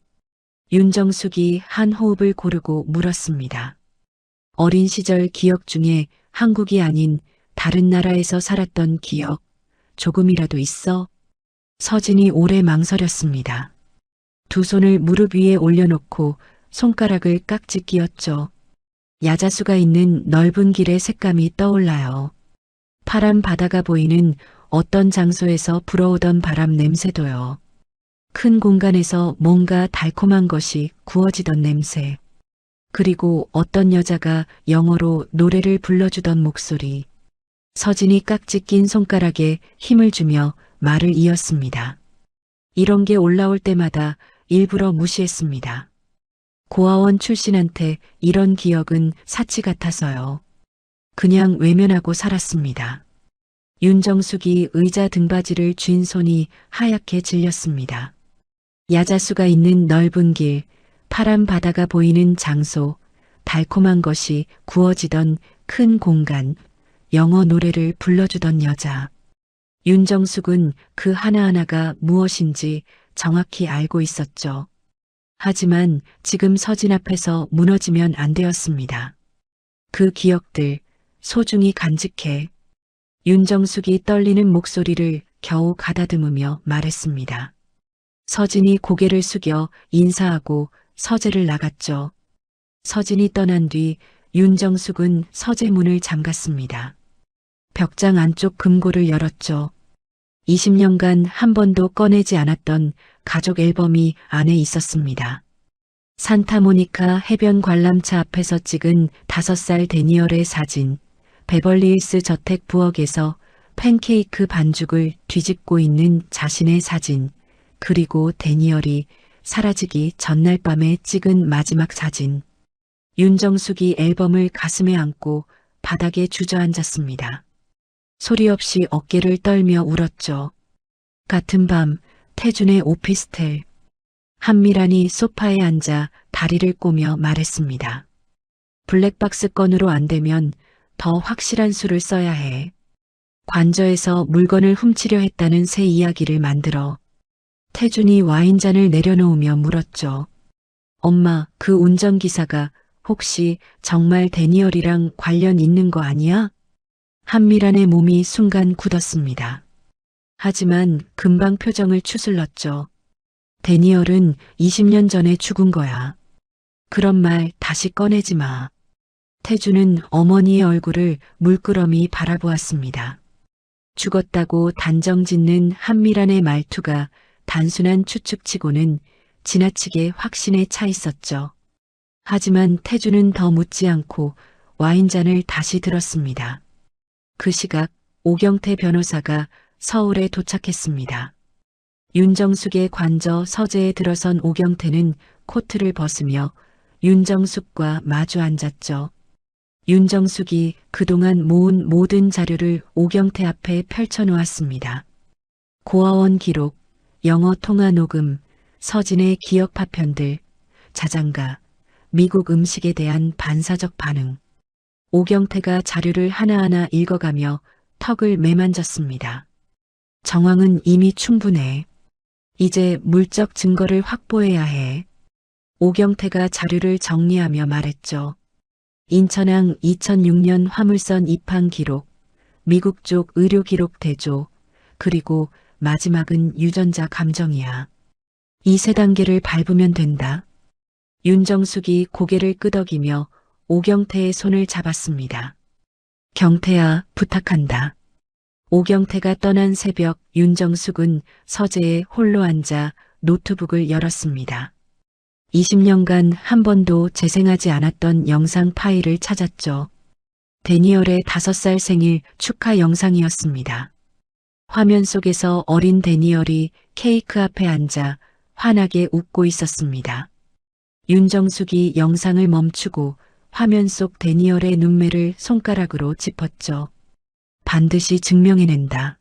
윤정숙이 한 호흡을 고르고 물었습니다. 어린 시절 기억 중에 한국이 아닌 다른 나라에서 살았던 기억 조금이라도 있어? 서진이 오래 망설였습니다. 두 손을 무릎 위에 올려놓고 손가락을 깍지 끼었죠. 야자수가 있는 넓은 길의 색감이 떠올라요. 파란 바다가 보이는 어떤 장소에서 불어오던 바람 냄새도요. 큰 공간에서 뭔가 달콤한 것이 구워지던 냄새. 그리고 어떤 여자가 영어로 노래를 불러주던 목소리. 서진이 깍지 낀 손가락에 힘을 주며 말을 이었습니다. 이런 게 올라올 때마다 일부러 무시했습니다. 고아원 출신한테 이런 기억은 사치 같아서요. 그냥 외면하고 살았습니다. 윤정숙이 의자 등받이를 쥔 손이 하얗게 질렸습니다. 야자수가 있는 넓은 길, 파란 바다가 보이는 장소, 달콤한 것이 구워지던 큰 공간, 영어 노래를 불러주던 여자. 윤정숙은 그 하나하나가 무엇인지 정확히 알고 있었죠. 하지만 지금 서진 앞에서 무너지면 안 되었습니다. 그 기억들 소중히 간직해. 윤정숙이 떨리는 목소리를 겨우 가다듬으며 말했습니다. 서진이 고개를 숙여 인사하고 서재를 나갔죠. 서진이 떠난 뒤 윤정숙은 서재 문을 잠갔습니다. 벽장 안쪽 금고를 열었죠. 20년간 한 번도 꺼내지 않았던 가족 앨범이 안에 있었습니다. 산타모니카 해변 관람차 앞에서 찍은 5살 데니얼의 사진, 베벌리힐스 저택 부엌에서 팬케이크 반죽을 뒤집고 있는 자신의 사진, 그리고 데니얼이 사라지기 전날 밤에 찍은 마지막 사진. 윤정숙이 앨범을 가슴에 안고 바닥에 주저앉았습니다. 소리 없이 어깨를 떨며 울었죠. 같은 밤 태준의 오피스텔. 한미란이 소파에 앉아 다리를 꼬며 말했습니다. 블랙박스 건으로 안 되면 더 확실한 수를 써야 해. 관저에서 물건을 훔치려 했다는 새 이야기를 만들어. 태준이 와인잔을 내려놓으며 물었죠. 엄마, 그 운전기사가 혹시 정말 데니얼이랑 관련 있는 거 아니야? 한미란의 몸이 순간 굳었습니다. 하지만 금방 표정을 추슬렀죠. 데니얼은 20년 전에 죽은 거야. 그런 말 다시 꺼내지 마. 태준은 어머니의 얼굴을 물끄러미 바라보았습니다. 죽었다고 단정짓는 한미란의 말투가 단순한 추측치고는 지나치게 확신에 차 있었죠. 하지만 태준은 더 묻지 않고 와인잔을 다시 들었습니다. 그 시각 오경태 변호사가 서울에 도착했습니다. 윤정숙의 관저 서재에 들어선 오경태는 코트를 벗으며 윤정숙과 마주 앉았죠. 윤정숙이 그동안 모은 모든 자료를 오경태 앞에 펼쳐놓았습니다. 고아원 기록, 영어 통화 녹음, 서진의 기억 파편들, 자장가, 미국 음식에 대한 반사적 반응. 오경태가 자료를 하나하나 읽어가며 턱을 매만졌습니다. 정황은 이미 충분해. 이제 물적 증거를 확보해야 해. 오경태가 자료를 정리하며 말했죠. 인천항 2006년 화물선 입항 기록, 미국 쪽 의료 기록 대조, 그리고 마지막은 유전자 감정이야. 이 3단계를 밟으면 된다. 윤정숙이 고개를 끄덕이며 오경태의 손을 잡았습니다. 경태야, 부탁한다. 오경태가 떠난 새벽 윤정숙은 서재에 홀로 앉아 노트북을 열었습니다. 20년간 한 번도 재생하지 않았던 영상 파일을 찾았죠. 데니얼의 5살 생일 축하 영상이었습니다. 화면 속에서 어린 데니얼이 케이크 앞에 앉아 환하게 웃고 있었습니다. 윤정숙이 영상을 멈추고 화면 속 데니얼의 눈매를 손가락으로 짚었죠. 반드시 증명해낸다.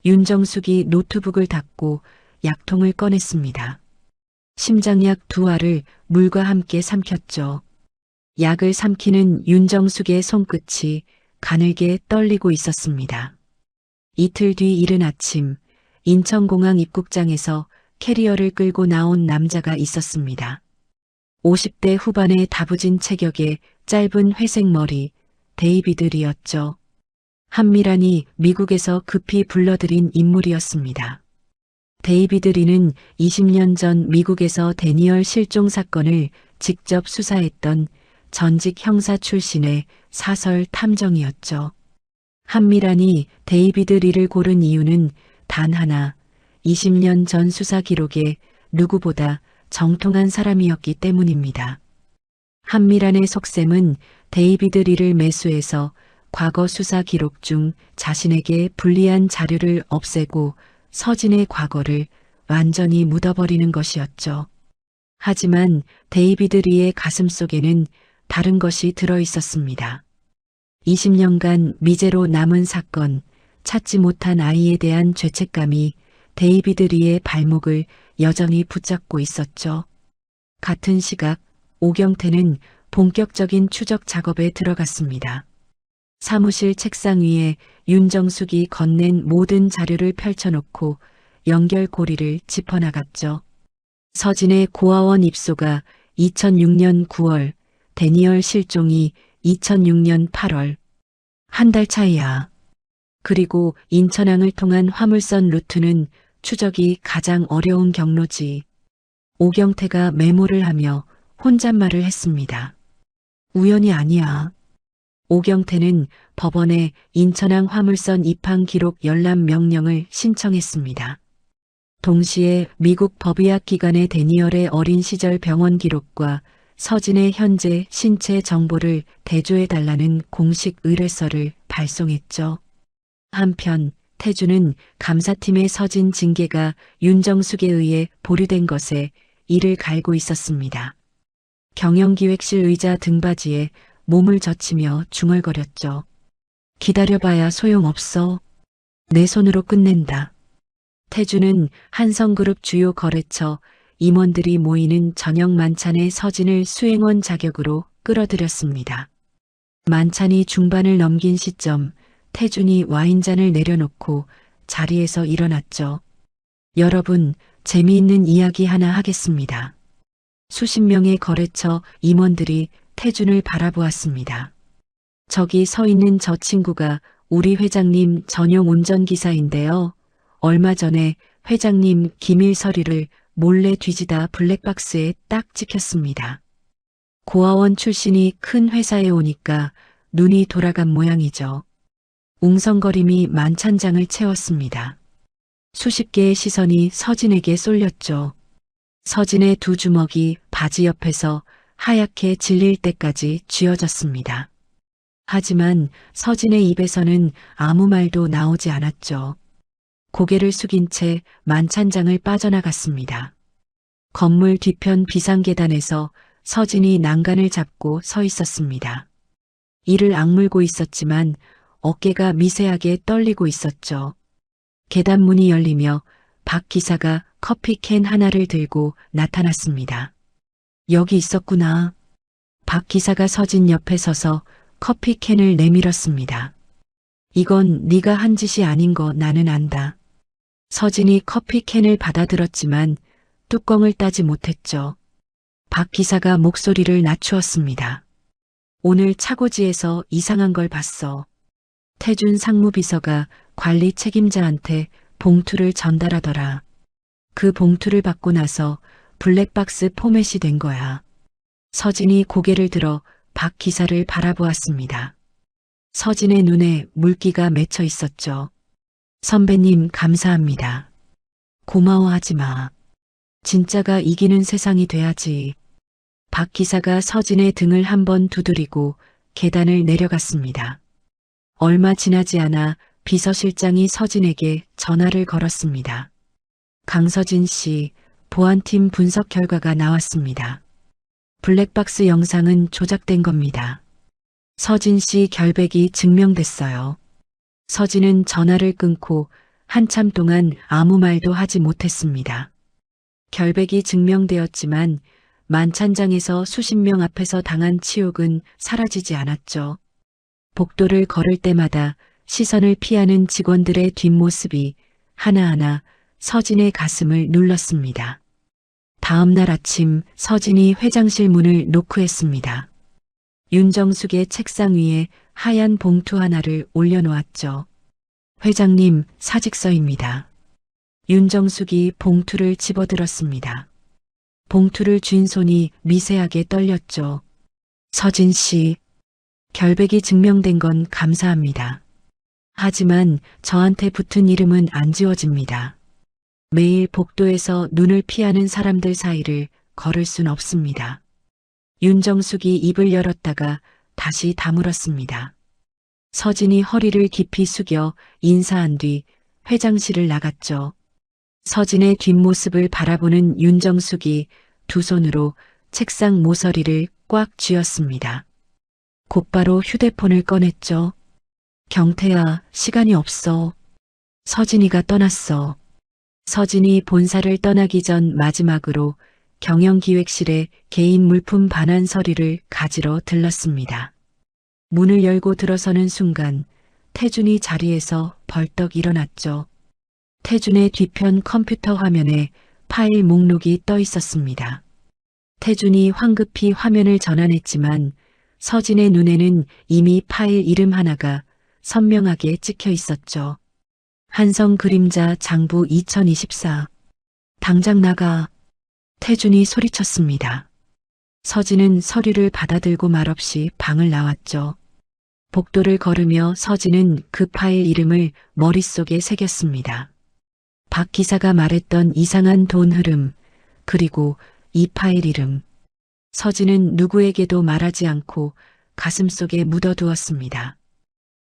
윤정숙이 노트북을 닫고 약통을 꺼냈습니다. 심장약 2알을 물과 함께 삼켰죠. 약을 삼키는 윤정숙의 손끝이 가늘게 떨리고 있었습니다. 이틀 뒤 이른 아침, 인천공항 입국장에서 캐리어를 끌고 나온 남자가 있었습니다. 50대 후반의 다부진 체격에 짧은 회색 머리, 데이비드 리였죠. 한미란이 미국에서 급히 불러들인 인물이었습니다. 데이비드 리는 20년 전 미국에서 데니얼 실종 사건을 직접 수사했던 전직 형사 출신의 사설 탐정이었죠. 한미란이 데이비드 리를 고른 이유는 단 하나, 20년 전 수사 기록에 누구보다 정통한 사람이었기 때문입니다. 한미란의 속셈은 데이비드 리를 매수해서 과거 수사 기록 중 자신에게 불리한 자료를 없애고 서진의 과거를 완전히 묻어버리는 것이었죠. 하지만 데이비드 리의 가슴속에는 다른 것이 들어있었습니다. 20년간 미제로 남은 사건, 찾지 못한 아이에 대한 죄책감이 데이비드 리의 발목을 여전히 붙잡고 있었죠. 같은 시각 오경태는 본격적인 추적 작업에 들어갔습니다. 사무실 책상 위에 윤정숙이 건넨 모든 자료를 펼쳐놓고 연결고리를 짚어나갔죠. 서진의 고아원 입소가 2006년 9월, 데니얼 실종이 2006년 8월. 한 달 차이야. 그리고 인천항을 통한 화물선 루트는 추적이 가장 어려운 경로지. 오경태가 메모를 하며 혼잣말을 했습니다. 우연이 아니야. 오경태는 법원에 인천항 화물선 입항 기록 열람 명령을 신청했습니다. 동시에 미국 법의학 기관의 데니얼의 어린 시절 병원 기록과 서진의 현재 신체 정보를 대조해달라는 공식 의뢰서를 발송했죠. 한편 태주는 감사팀의 서진 징계가 윤정숙에 의해 보류된 것에 이를 갈고 있었습니다. 경영기획실 의자 등받이에 몸을 젖히며 중얼거렸죠. 기다려봐야 소용없어. 내 손으로 끝낸다. 태주는 한성그룹 주요 거래처 임원들이 모이는 저녁 만찬에 서진을 수행원 자격으로 끌어들였습니다. 만찬이 중반을 넘긴 시점 태준이 와인잔을 내려놓고 자리에서 일어났죠. 여러분, 재미있는 이야기 하나 하겠습니다. 수십 명의 거래처 임원들이 태준을 바라보았습니다. 저기 서 있는 저 친구가 우리 회장님 전용 운전기사인데요. 얼마 전에 회장님 기밀 서류를 몰래 뒤지다 블랙박스에 딱 찍혔습니다. 고아원 출신이 큰 회사에 오니까 눈이 돌아간 모양이죠. 웅성거림이 만찬장을 채웠습니다. 수십 개의 시선이 서진에게 쏠렸죠. 서진의 두 주먹이 바지 옆에서 하얗게 질릴 때까지 쥐어졌습니다. 하지만 서진의 입에서는 아무 말도 나오지 않았죠. 고개를 숙인 채 만찬장을 빠져나갔습니다. 건물 뒤편 비상계단에서 서진이 난간을 잡고 서 있었습니다. 이를 악물고 있었지만 어깨가 미세하게 떨리고 있었죠. 계단 문이 열리며 박 기사가 커피캔 하나를 들고 나타났습니다. 여기 있었구나. 박 기사가 서진 옆에 서서 커피캔을 내밀었습니다. 이건 네가 한 짓이 아닌 거 나는 안다. 서진이 커피캔을 받아들었지만 뚜껑을 따지 못했죠. 박 기사가 목소리를 낮추었습니다. 오늘 차고지에서 이상한 걸 봤어. 태준 상무비서가 관리 책임자한테 봉투를 전달하더라. 그 봉투를 받고 나서 블랙박스 포맷이 된 거야. 서진이 고개를 들어 박 기사를 바라보았습니다. 서진의 눈에 물기가 맺혀 있었죠. 선배님 감사합니다. 고마워하지 마. 진짜가 이기는 세상이 돼야지. 박 기사가 서진의 등을 한번 두드리고 계단을 내려갔습니다. 얼마 지나지 않아 비서실장이 서진에게 전화를 걸었습니다. 강서진 씨, 보안팀 분석 결과가 나왔습니다. 블랙박스 영상은 조작된 겁니다. 서진 씨 결백이 증명됐어요. 서진은 전화를 끊고 한참 동안 아무 말도 하지 못했습니다. 결백이 증명되었지만 만찬장에서 수십 명 앞에서 당한 치욕은 사라지지 않았죠. 복도를 걸을 때마다 시선을 피하는 직원들의 뒷모습이 하나하나 서진의 가슴을 눌렀습니다. 다음 날 아침 서진이 회장실 문을 노크했습니다. 윤정숙의 책상 위에 하얀 봉투 하나를 올려놓았죠. 회장님, 사직서입니다. 윤정숙이 봉투를 집어들었습니다. 봉투를 쥔 손이 미세하게 떨렸죠. 서진 씨, 결백이 증명된 건 감사합니다. 하지만 저한테 붙은 이름은 안 지워집니다. 매일 복도에서 눈을 피하는 사람들 사이를 걸을 순 없습니다. 윤정숙이 입을 열었다가 다시 다물었습니다. 서진이 허리를 깊이 숙여 인사한 뒤 회장실을 나갔죠. 서진의 뒷모습을 바라보는 윤정숙이 두 손으로 책상 모서리를 꽉 쥐었습니다. 곧바로 휴대폰을 꺼냈죠. 경태야, 시간이 없어. 서진이가 떠났어. 서진이 본사를 떠나기 전 마지막으로 경영기획실에 개인 물품 반환 서류를 가지러 들렀습니다. 문을 열고 들어서는 순간 태준이 자리에서 벌떡 일어났죠. 태준의 뒤편 컴퓨터 화면에 파일 목록이 떠 있었습니다. 태준이 황급히 화면을 전환했지만 서진의 눈에는 이미 파일 이름 하나가 선명하게 찍혀 있었죠. 한성 그림자 장부 2024. 당장 나가. 태준이 소리쳤습니다. 서진은 서류를 받아들고 말없이 방을 나왔죠. 복도를 걸으며 서진은 그 파일 이름을 머릿속에 새겼습니다. 박 기사가 말했던 이상한 돈 흐름, 그리고 이 파일 이름. 서진은 누구에게도 말하지 않고 가슴속에 묻어두었습니다.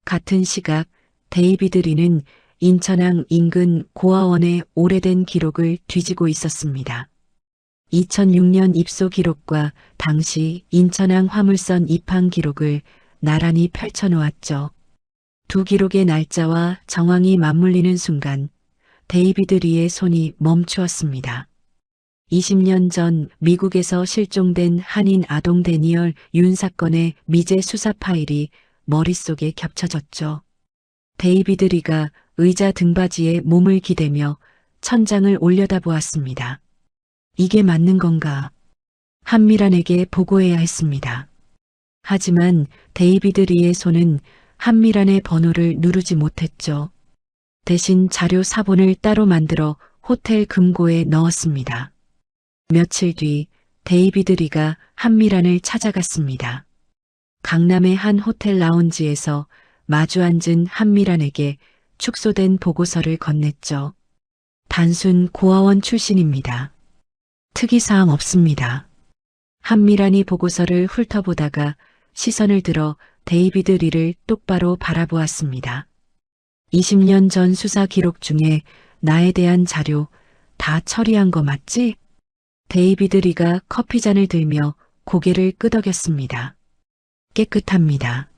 같은 시각 데이비드 리는 인천항 인근 고아원의 오래된 기록을 뒤지고 있었습니다. 2006년 입소 기록과 당시 인천항 화물선 입항 기록을 나란히 펼쳐놓았죠. 두 기록의 날짜와 정황이 맞물리는 순간 데이비드 리의 손이 멈추었습니다. 20년 전 미국에서 실종된 한인 아동 데니얼 윤 사건의 미제 수사 파일이 머릿속에 겹쳐졌죠. 데이비드 리가 의자 등받이에 몸을 기대며 천장을 올려다보았습니다. 이게 맞는 건가? 한미란에게 보고해야 했습니다. 하지만 데이비드 리의 손은 한미란의 번호를 누르지 못했죠. 대신 자료 사본을 따로 만들어 호텔 금고에 넣었습니다. 며칠 뒤 데이비드 리가 한미란을 찾아갔습니다. 강남의 한 호텔 라운지에서 마주 앉은 한미란에게 축소된 보고서를 건넸죠. 단순 고아원 출신입니다. 특이사항 없습니다. 한미란이 보고서를 훑어보다가 시선을 들어 데이비드 리를 똑바로 바라보았습니다. 20년 전 수사 기록 중에 나에 대한 자료 다 처리한 거 맞지? 데이비드 리가 커피잔을 들며 고개를 끄덕였습니다. 깨끗합니다.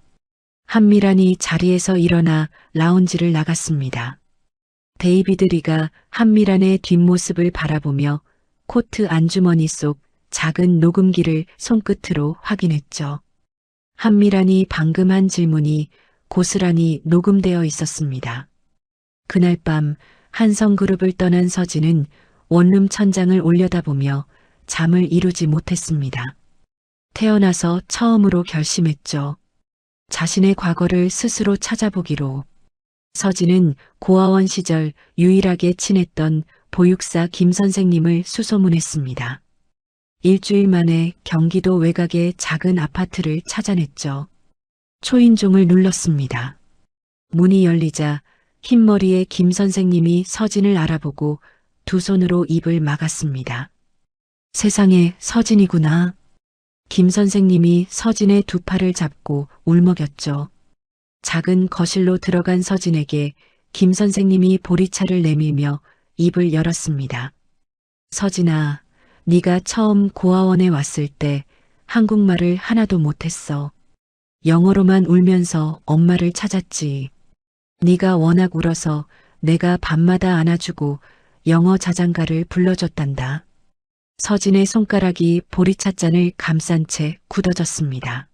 한미란이 자리에서 일어나 라운지를 나갔습니다. 데이비드 리가 한미란의 뒷모습을 바라보며 코트 안주머니 속 작은 녹음기를 손끝으로 확인했죠. 한미란이 방금 한 질문이 고스란히 녹음되어 있었습니다. 그날 밤 한성그룹을 떠난 서진은 원룸 천장을 올려다보며 잠을 이루지 못했습니다. 태어나서 처음으로 결심했죠. 자신의 과거를 스스로 찾아보기로. 서진은 고아원 시절 유일하게 친했던 보육사 김 선생님을 수소문했습니다. 일주일 만에 경기도 외곽의 작은 아파트를 찾아냈죠. 초인종을 눌렀습니다. 문이 열리자 흰머리의 김 선생님이 서진을 알아보고 두 손으로 입을 막았습니다. 세상에 서진이구나. 김 선생님이 서진의 두 팔을 잡고 울먹였죠. 작은 거실로 들어간 서진에게 김 선생님이 보리차를 내밀며 입을 열었습니다. 서진아, 네가 처음 고아원에 왔을 때 한국말을 하나도 못했어. 영어로만 울면서 엄마를 찾았지. 네가 워낙 울어서 내가 밤마다 안아주고 영어 자장가를 불러줬단다. 서진의 손가락이 보리찻잔을 감싼 채 굳어졌습니다.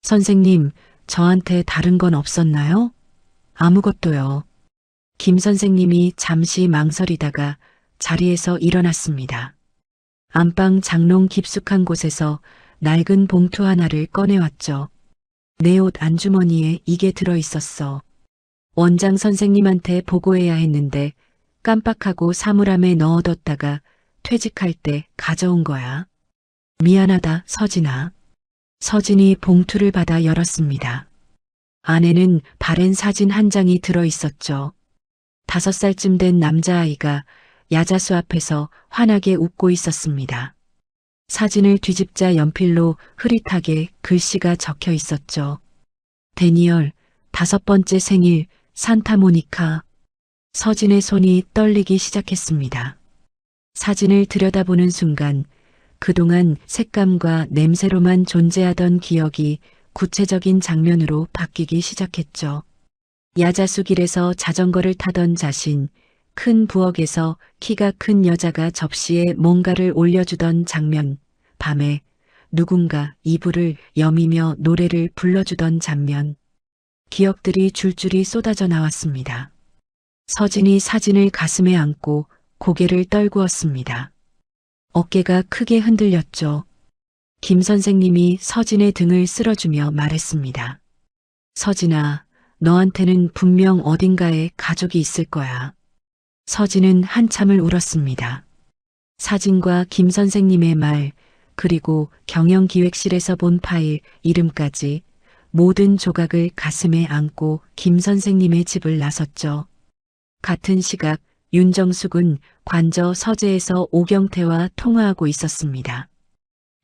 선생님, 저한테 다른 건 없었나요? 아무것도요. 김 선생님이 잠시 망설이다가 자리에서 일어났습니다. 안방 장롱 깊숙한 곳에서 낡은 봉투 하나를 꺼내왔죠. 내 옷 안주머니에 이게 들어있었어. 원장 선생님한테 보고해야 했는데 깜빡하고 사물함에 넣어뒀다가 퇴직할 때 가져온 거야. 미안하다, 서진아. 서진이 봉투를 받아 열었습니다. 안에는 바랜 사진 한 장이 들어있었죠. 5살쯤 된 남자아이가 야자수 앞에서 환하게 웃고 있었습니다. 사진을 뒤집자 연필로 흐릿하게 글씨가 적혀 있었죠. 데니얼, 5번째 생일, 산타모니카. 서진의 손이 떨리기 시작했습니다. 사진을 들여다보는 순간 그동안 색감과 냄새로만 존재하던 기억이 구체적인 장면으로 바뀌기 시작했죠. 야자수 길에서 자전거를 타던 자신, 큰 부엌에서 키가 큰 여자가 접시에 뭔가를 올려주던 장면, 밤에 누군가 이불을 여미며 노래를 불러주던 장면. 기억들이 줄줄이 쏟아져 나왔습니다. 서진이 사진을 가슴에 안고 고개를 떨구었습니다. 어깨가 크게 흔들렸죠. 김 선생님이 서진의 등을 쓸어주며 말했습니다. 서진아, 너한테는 분명 어딘가에 가족이 있을 거야. 서진은 한참을 울었습니다. 사진과 김 선생님의 말, 그리고 경영기획실에서 본 파일, 이름까지 모든 조각을 가슴에 안고 김 선생님의 집을 나섰죠. 같은 시각 윤정숙은 관저 서재에서 오경태와 통화하고 있었습니다.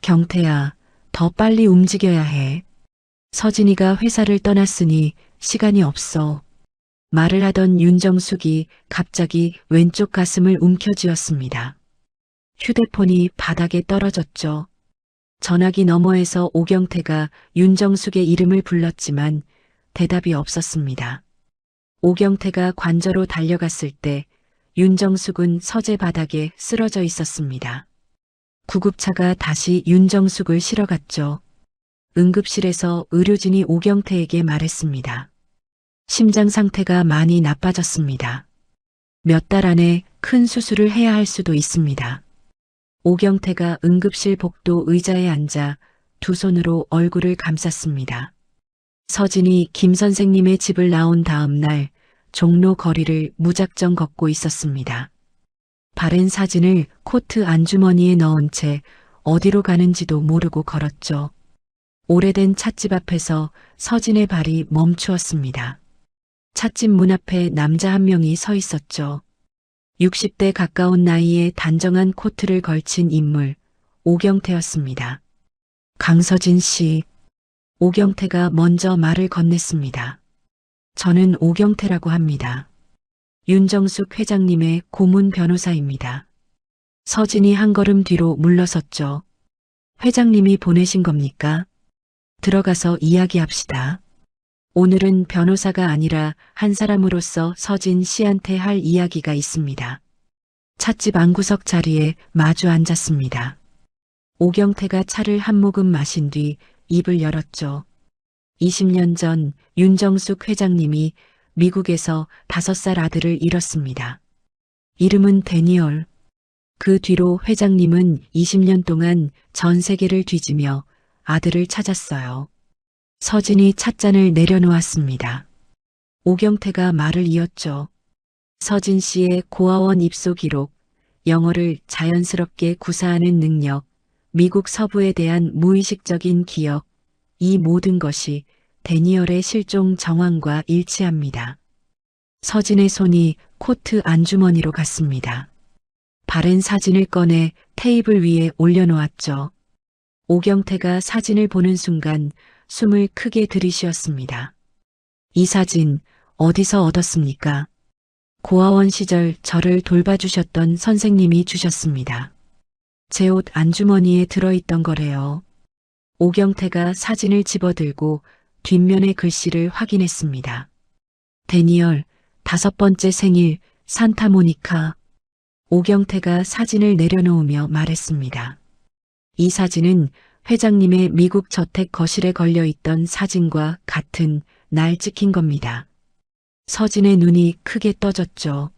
경태야, 더 빨리 움직여야 해. 서진이가 회사를 떠났으니 시간이 없어. 말을 하던 윤정숙이 갑자기 왼쪽 가슴을 움켜쥐었습니다. 휴대폰이 바닥에 떨어졌죠. 전화기 너머에서 오경태가 윤정숙의 이름을 불렀지만 대답이 없었습니다. 오경태가 관저로 달려갔을 때 윤정숙은 서재 바닥에 쓰러져 있었습니다. 구급차가 다시 윤정숙을 실어갔죠. 응급실에서 의료진이 오경태에게 말했습니다. 심장 상태가 많이 나빠졌습니다. 몇 달 안에 큰 수술을 해야 할 수도 있습니다. 오경태가 응급실 복도 의자에 앉아 두 손으로 얼굴을 감쌌습니다. 서진이 김 선생님의 집을 나온 다음 날 종로 거리를 무작정 걷고 있었습니다. 바른 사진을 코트 안주머니에 넣은 채 어디로 가는지도 모르고 걸었죠. 오래된 찻집 앞에서 서진의 발이 멈추었습니다. 찻집 문 앞에 남자 한 명이 서 있었죠. 60대 가까운 나이에 단정한 코트를 걸친 인물, 오경태였습니다. 강서진 씨. 오경태가 먼저 말을 건넸습니다. 저는 오경태라고 합니다. 윤정숙 회장님의 고문 변호사입니다. 서진이 한 걸음 뒤로 물러섰죠. 회장님이 보내신 겁니까? 들어가서 이야기합시다. 오늘은 변호사가 아니라 한 사람으로서 서진 씨한테 할 이야기가 있습니다. 찻집 안구석 자리에 마주 앉았습니다. 오경태가 차를 한 모금 마신 뒤 입을 열었죠. 20년 전 윤정숙 회장님이 미국에서 5살 아들을 잃었습니다. 이름은 데니얼. 그 뒤로 회장님은 20년 동안 전 세계를 뒤지며 아들을 찾았어요. 서진이 찻잔을 내려놓았습니다. 오경태가 말을 이었죠. 서진 씨의 고아원 입소 기록, 영어를 자연스럽게 구사하는 능력, 미국 서부에 대한 무의식적인 기억, 이 모든 것이 데니얼의 실종 정황과 일치합니다. 서진의 손이 코트 안주머니로 갔습니다. 바른 사진을 꺼내 테이블 위에 올려놓았죠. 오경태가 사진을 보는 순간 숨을 크게 들이쉬었습니다. 이 사진 어디서 얻었습니까? 고아원 시절 저를 돌봐주셨던 선생님이 주셨습니다. 제 옷 안주머니에 들어있던 거래요. 오경태가 사진을 집어들고 뒷면의 글씨를 확인했습니다. 데니얼, 5번째 생일, 산타모니카. 오경태가 사진을 내려놓으며 말했습니다. 이 사진은 회장님의 미국 저택 거실에 걸려있던 사진과 같은 날 찍힌 겁니다. 서진의 눈이 크게 떠졌죠.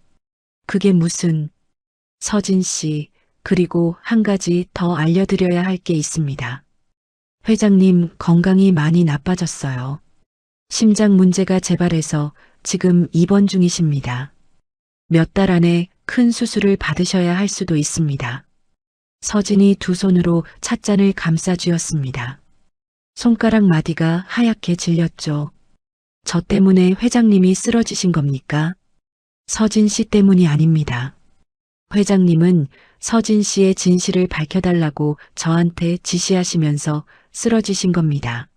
그게 무슨... 서진 씨, 그리고 한 가지 더 알려드려야 할 게 있습니다. 회장님 건강이 많이 나빠졌어요. 심장 문제가 재발해서 지금 입원 중이십니다. 몇 달 안에 큰 수술을 받으셔야 할 수도 있습니다. 서진이 두 손으로 찻잔을 감싸 쥐었습니다. 손가락 마디가 하얗게 질렸죠. 저 때문에 회장님이 쓰러지신 겁니까? 서진 씨 때문이 아닙니다. 회장님은 서진 씨의 진실을 밝혀달라고 저한테 지시하시면서 쓰러지신 겁니다.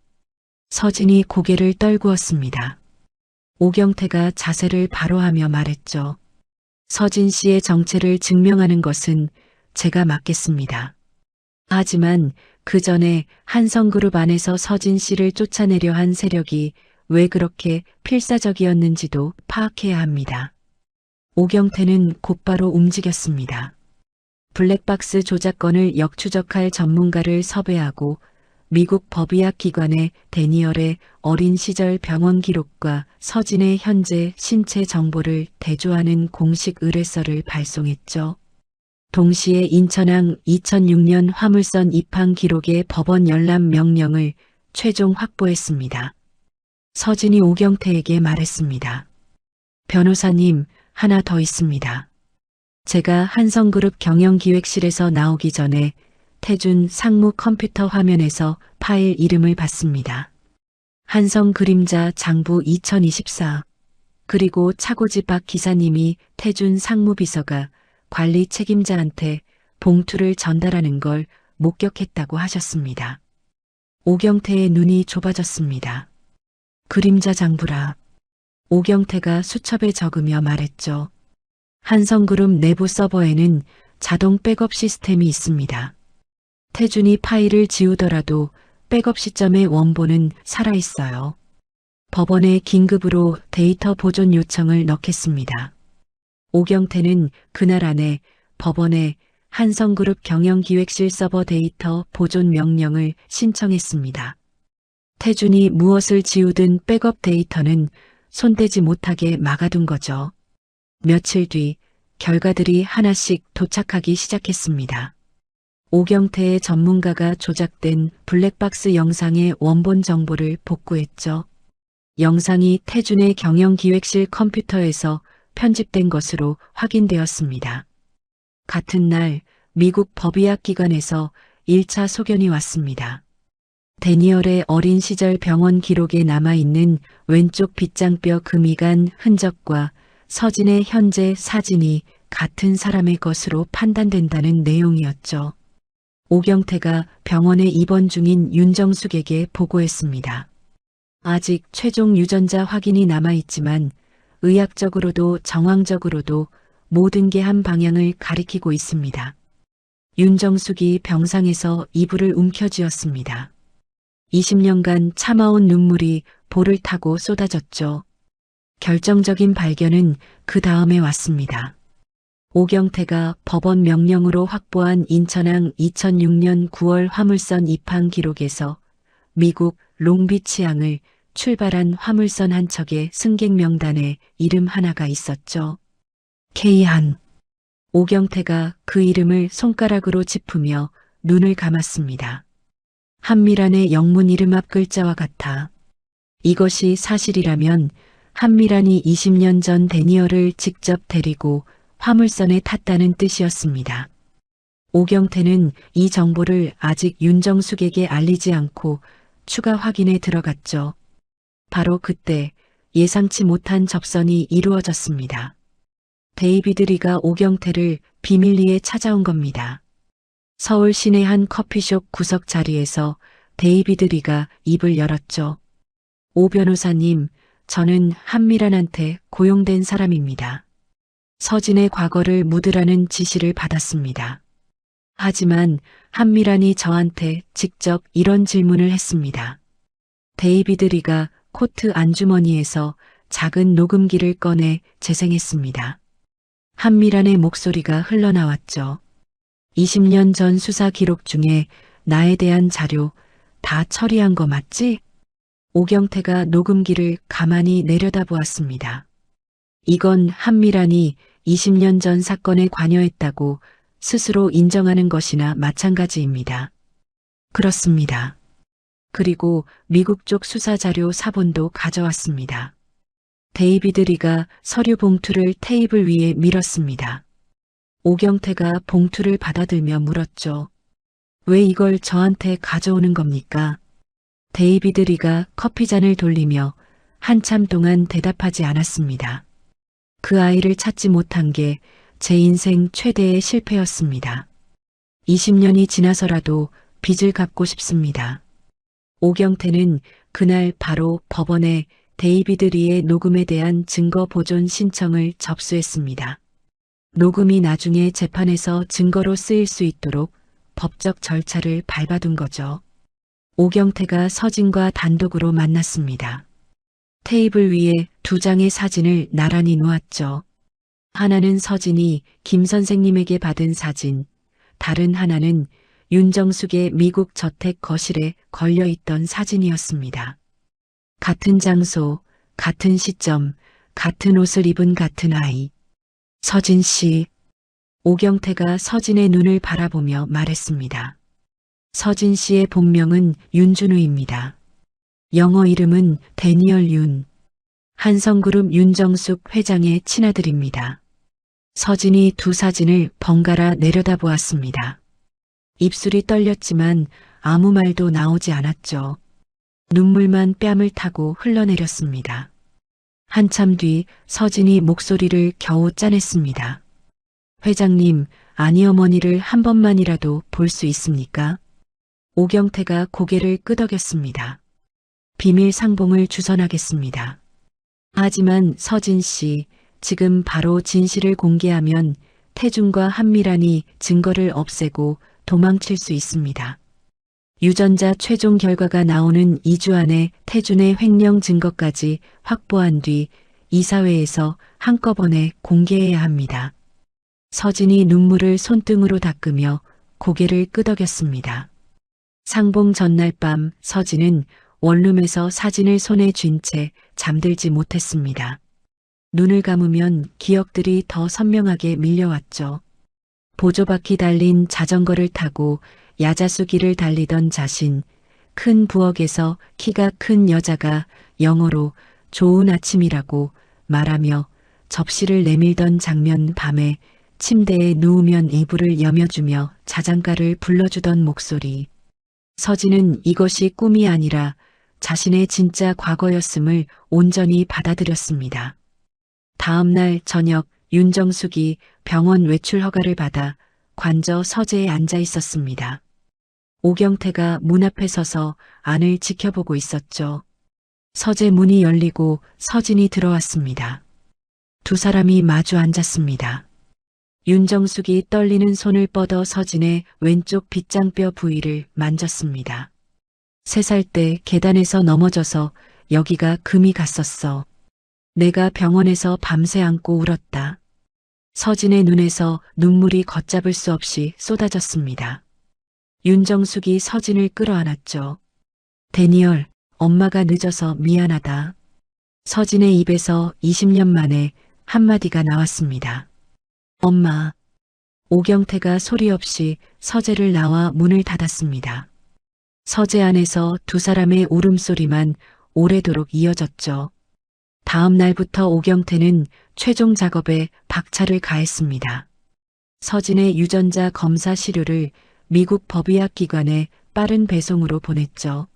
서진이 고개를 떨구었습니다. 오경태가 자세를 바로 하며 말했죠. 서진 씨의 정체를 증명하는 것은 제가 맡겠습니다. 하지만 그 전에 한성그룹 안에서 서진 씨를 쫓아내려 한 세력이 왜 그렇게 필사적이었는지도 파악해야 합니다. 오경태는 곧바로 움직였습니다. 블랙박스 조작건을 역추적할 전문가를 섭외하고 미국 법의학 기관에 데니얼의 어린 시절 병원 기록과 서진의 현재 신체 정보를 대조하는 공식 의뢰서를 발송했죠. 동시에 인천항 2006년 화물선 입항 기록의 법원 열람 명령을 최종 확보했습니다. 서진이 오경태에게 말했습니다. 변호사님, 하나 더 있습니다. 제가 한성그룹 경영기획실에서 나오기 전에 태준 상무 컴퓨터 화면에서 파일 이름을 봤습니다. 한성그림자 장부 2024. 그리고 차고지 박 기사님이 태준 상무비서가 관리 책임자한테 봉투를 전달하는 걸 목격했다고 하셨습니다. 오경태의 눈이 좁아졌습니다. 그림자 장부라. 오경태가 수첩에 적으며 말했죠. 한성그룹 내부 서버에는 자동 백업 시스템이 있습니다. 태준이 파일을 지우더라도 백업 시점의 원본은 살아있어요. 법원에 긴급으로 데이터 보존 요청을 넣겠습니다. 오경태는 그날 안에 법원에 한성그룹 경영기획실 서버 데이터 보존 명령을 신청했습니다. 태준이 무엇을 지우든 백업 데이터는 손대지 못하게 막아둔 거죠. 며칠 뒤 결과들이 하나씩 도착하기 시작했습니다. 오경태의 전문가가 조작된 블랙박스 영상의 원본 정보를 복구했죠. 영상이 태준의 경영기획실 컴퓨터에서 편집된 것으로 확인되었습니다. 같은 날 미국 법의학기관에서 1차 소견이 왔습니다. 데니얼의 어린 시절 병원 기록에 남아있는 왼쪽 빗장뼈 금이 간 흔적과 서진의 현재 사진이 같은 사람의 것으로 판단된다는 내용이었죠. 오경태가 병원에 입원 중인 윤정숙에게 보고했습니다. 아직 최종 유전자 확인이 남아있지만 의학적으로도 정황적으로도 모든 게 한 방향을 가리키고 있습니다. 윤정숙이 병상에서 이불을 움켜쥐었습니다. 20년간 참아온 눈물이 볼을 타고 쏟아졌죠. 결정적인 발견은 그 다음에 왔습니다. 오경태가 법원 명령으로 확보한 인천항 2006년 9월 화물선 입항 기록에서 미국 롱비치항을 출발한 화물선 한 척의 승객 명단에 이름 하나가 있었죠. K한. 오경태가 그 이름을 손가락으로 짚으며 눈을 감았습니다. 한미란의 영문 이름 앞 글자와 같아. 이것이 사실이라면 한미란이 20년 전 데니얼을 직접 데리고 화물선에 탔다는 뜻이었습니다. 오경태는 이 정보를 아직 윤정숙에게 알리지 않고 추가 확인에 들어갔죠. 바로 그때 예상치 못한 접선이 이루어졌습니다. 데이비드 리가 오경태를 비밀리에 찾아온 겁니다. 서울 시내 한 커피숍 구석 자리에서 데이비드 리가 입을 열었죠. 오 변호사님, 저는 한미란한테 고용된 사람입니다. 서진의 과거를 묻으라는 지시를 받았습니다. 하지만 한미란이 저한테 직접 이런 질문을 했습니다. 데이비드 리가 코트 안주머니에서 작은 녹음기를 꺼내 재생했습니다. 한미란의 목소리가 흘러나왔죠. 20년 전 수사 기록 중에 나에 대한 자료 다 처리한 거 맞지? 오경태가 녹음기를 가만히 내려다보았습니다. 이건 한미란이 20년 전 사건에 관여했다고 스스로 인정하는 것이나 마찬가지입니다. 그렇습니다. 그리고 미국 쪽 수사 자료 사본도 가져왔습니다. 데이비드 리가 서류 봉투를 테이블 위에 밀었습니다. 오경태가 봉투를 받아들며 물었죠. 왜 이걸 저한테 가져오는 겁니까? 데이비드 리가 커피잔을 돌리며 한참 동안 대답하지 않았습니다. 그 아이를 찾지 못한 게 제 인생 최대의 실패였습니다. 20년이 지나서라도 빚을 갚고 싶습니다. 오경태는 그날 바로 법원에 데이비드 리의 녹음에 대한 증거 보존 신청을 접수했습니다. 녹음이 나중에 재판에서 증거로 쓰일 수 있도록 법적 절차를 밟아둔 거죠. 오경태가 서진과 단독으로 만났습니다. 테이블 위에 두 장의 사진을 나란히 놓았죠. 하나는 서진이 김 선생님에게 받은 사진, 다른 하나는 윤정숙의 미국 저택 거실에 걸려있던 사진이었습니다. 같은 장소, 같은 시점, 같은 옷을 입은 같은 아이. 서진 씨. 오경태가 서진의 눈을 바라보며 말했습니다. 서진 씨의 본명은 윤준우입니다. 영어 이름은 데니얼 윤. 한성그룹 윤정숙 회장의 친아들입니다. 서진이 두 사진을 번갈아 내려다보았습니다. 입술이 떨렸지만 아무 말도 나오지 않았죠. 눈물만 뺨을 타고 흘러내렸습니다. 한참 뒤 서진이 목소리를 겨우 짜냈습니다. 회장님, 아니 어머니를 한 번만이라도 볼 수 있습니까? 오경태가 고개를 끄덕였습니다. 비밀 상봉을 주선하겠습니다. 하지만 서진 씨, 지금 바로 진실을 공개하면 태준과 한미란이 증거를 없애고 도망칠 수 있습니다. 유전자 최종 결과가 나오는 2주 안에 태준의 횡령 증거까지 확보한 뒤 이사회에서 한꺼번에 공개해야 합니다. 서진이 눈물을 손등으로 닦으며 고개를 끄덕였습니다. 상봉 전날 밤 서진은 원룸에서 사진을 손에 쥔 채 잠들지 못했습니다. 눈을 감으면 기억들이 더 선명하게 밀려왔죠. 보조바퀴 달린 자전거를 타고 야자수 길을 달리던 자신, 큰 부엌에서 키가 큰 여자가 영어로 좋은 아침이라고 말하며 접시를 내밀던 장면, 밤에 침대에 누우면 이불을 여며주며 자장가를 불러주던 목소리. 서진은 이것이 꿈이 아니라 자신의 진짜 과거였음을 온전히 받아들였습니다. 다음 날 저녁 윤정숙이 병원 외출 허가를 받아 관저 서재에 앉아 있었습니다. 오경태가 문 앞에 서서 안을 지켜보고 있었죠. 서재 문이 열리고 서진이 들어왔습니다. 두 사람이 마주 앉았습니다. 윤정숙이 떨리는 손을 뻗어 서진의 왼쪽 빗장뼈 부위를 만졌습니다. 3살 때 계단에서 넘어져서 여기가 금이 갔었어. 내가 병원에서 밤새 안고 울었다. 서진의 눈에서 눈물이 걷잡을 수 없이 쏟아졌습니다. 윤정숙이 서진을 끌어안았죠. 데니얼, 엄마가 늦어서 미안하다. 서진의 입에서 20년 만에 한마디가 나왔습니다. 엄마. 오경태가 소리 없이 서재를 나와 문을 닫았습니다. 서재 안에서 두 사람의 울음소리만 오래도록 이어졌죠. 다음 날부터 오경태는 최종 작업에 박차를 가했습니다. 서진의 유전자 검사 시료를 미국 법의학 기관에 빠른 배송으로 보냈죠.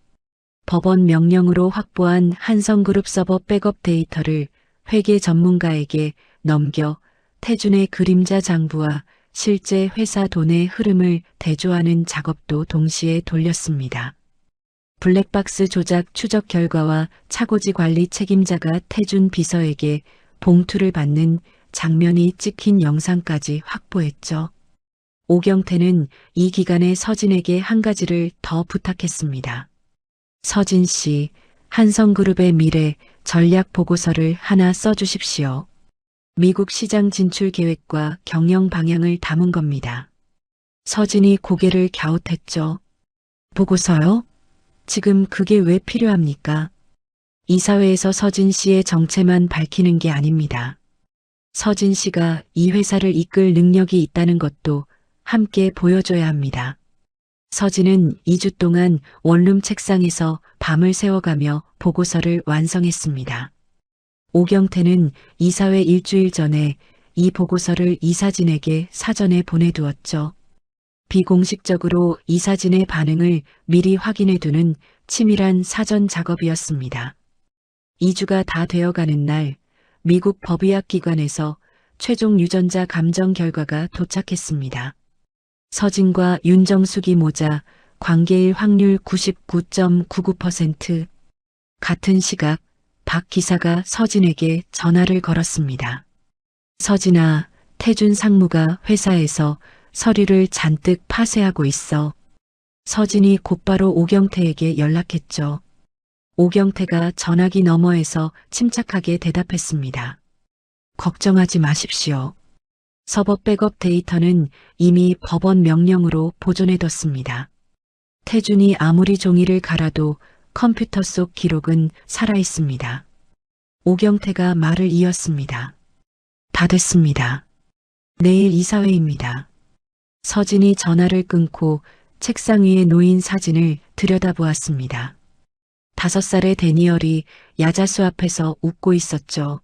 법원 명령으로 확보한 한성그룹 서버 백업 데이터를 회계 전문가에게 넘겨 태준의 그림자 장부와 실제 회사 돈의 흐름을 대조하는 작업도 동시에 돌렸습니다. 블랙박스 조작 추적 결과와 차고지 관리 책임자가 태준 비서에게 봉투를 받는 장면이 찍힌 영상까지 확보했죠. 오경태는 이 기간에 서진에게 한 가지를 더 부탁했습니다. 서진 씨, 한성그룹의 미래 전략 보고서를 하나 써주십시오. 미국 시장 진출 계획과 경영 방향을 담은 겁니다. 서진이 고개를 갸웃했죠. 보고서요? 지금 그게 왜 필요합니까? 이사회에서 서진 씨의 정체만 밝히는 게 아닙니다. 서진 씨가 이 회사를 이끌 능력이 있다는 것도 함께 보여줘야 합니다. 서진은 2주 동안 원룸 책상에서 밤을 새워가며 보고서를 완성했습니다. 오경태는 이사회 일주일 전에 이 보고서를 이사진에게 사전에 보내두었죠. 비공식적으로 이사진의 반응을 미리 확인해두는 치밀한 사전 작업이었습니다. 2주가 다 되어가는 날 미국 법의학 기관에서 최종 유전자 감정 결과가 도착했습니다. 서진과 윤정숙이 모자 관계일 확률 99.99%. 같은 시각 박 기사가 서진에게 전화를 걸었습니다. 서진아, 태준 상무가 회사에서 서류를 잔뜩 파쇄하고 있어. 서진이 곧바로 오경태에게 연락했죠. 오경태가 전화기 너머에서 침착하게 대답했습니다. 걱정하지 마십시오. 서버 백업 데이터는 이미 법원 명령으로 보존해뒀습니다. 태준이 아무리 종이를 갈아도 컴퓨터 속 기록은 살아있습니다. 오경태가 말을 이었습니다. 다 됐습니다. 내일 이사회입니다. 서진이 전화를 끊고 책상 위에 놓인 사진을 들여다보았습니다. 5살의 데니얼이 야자수 앞에서 웃고 있었죠.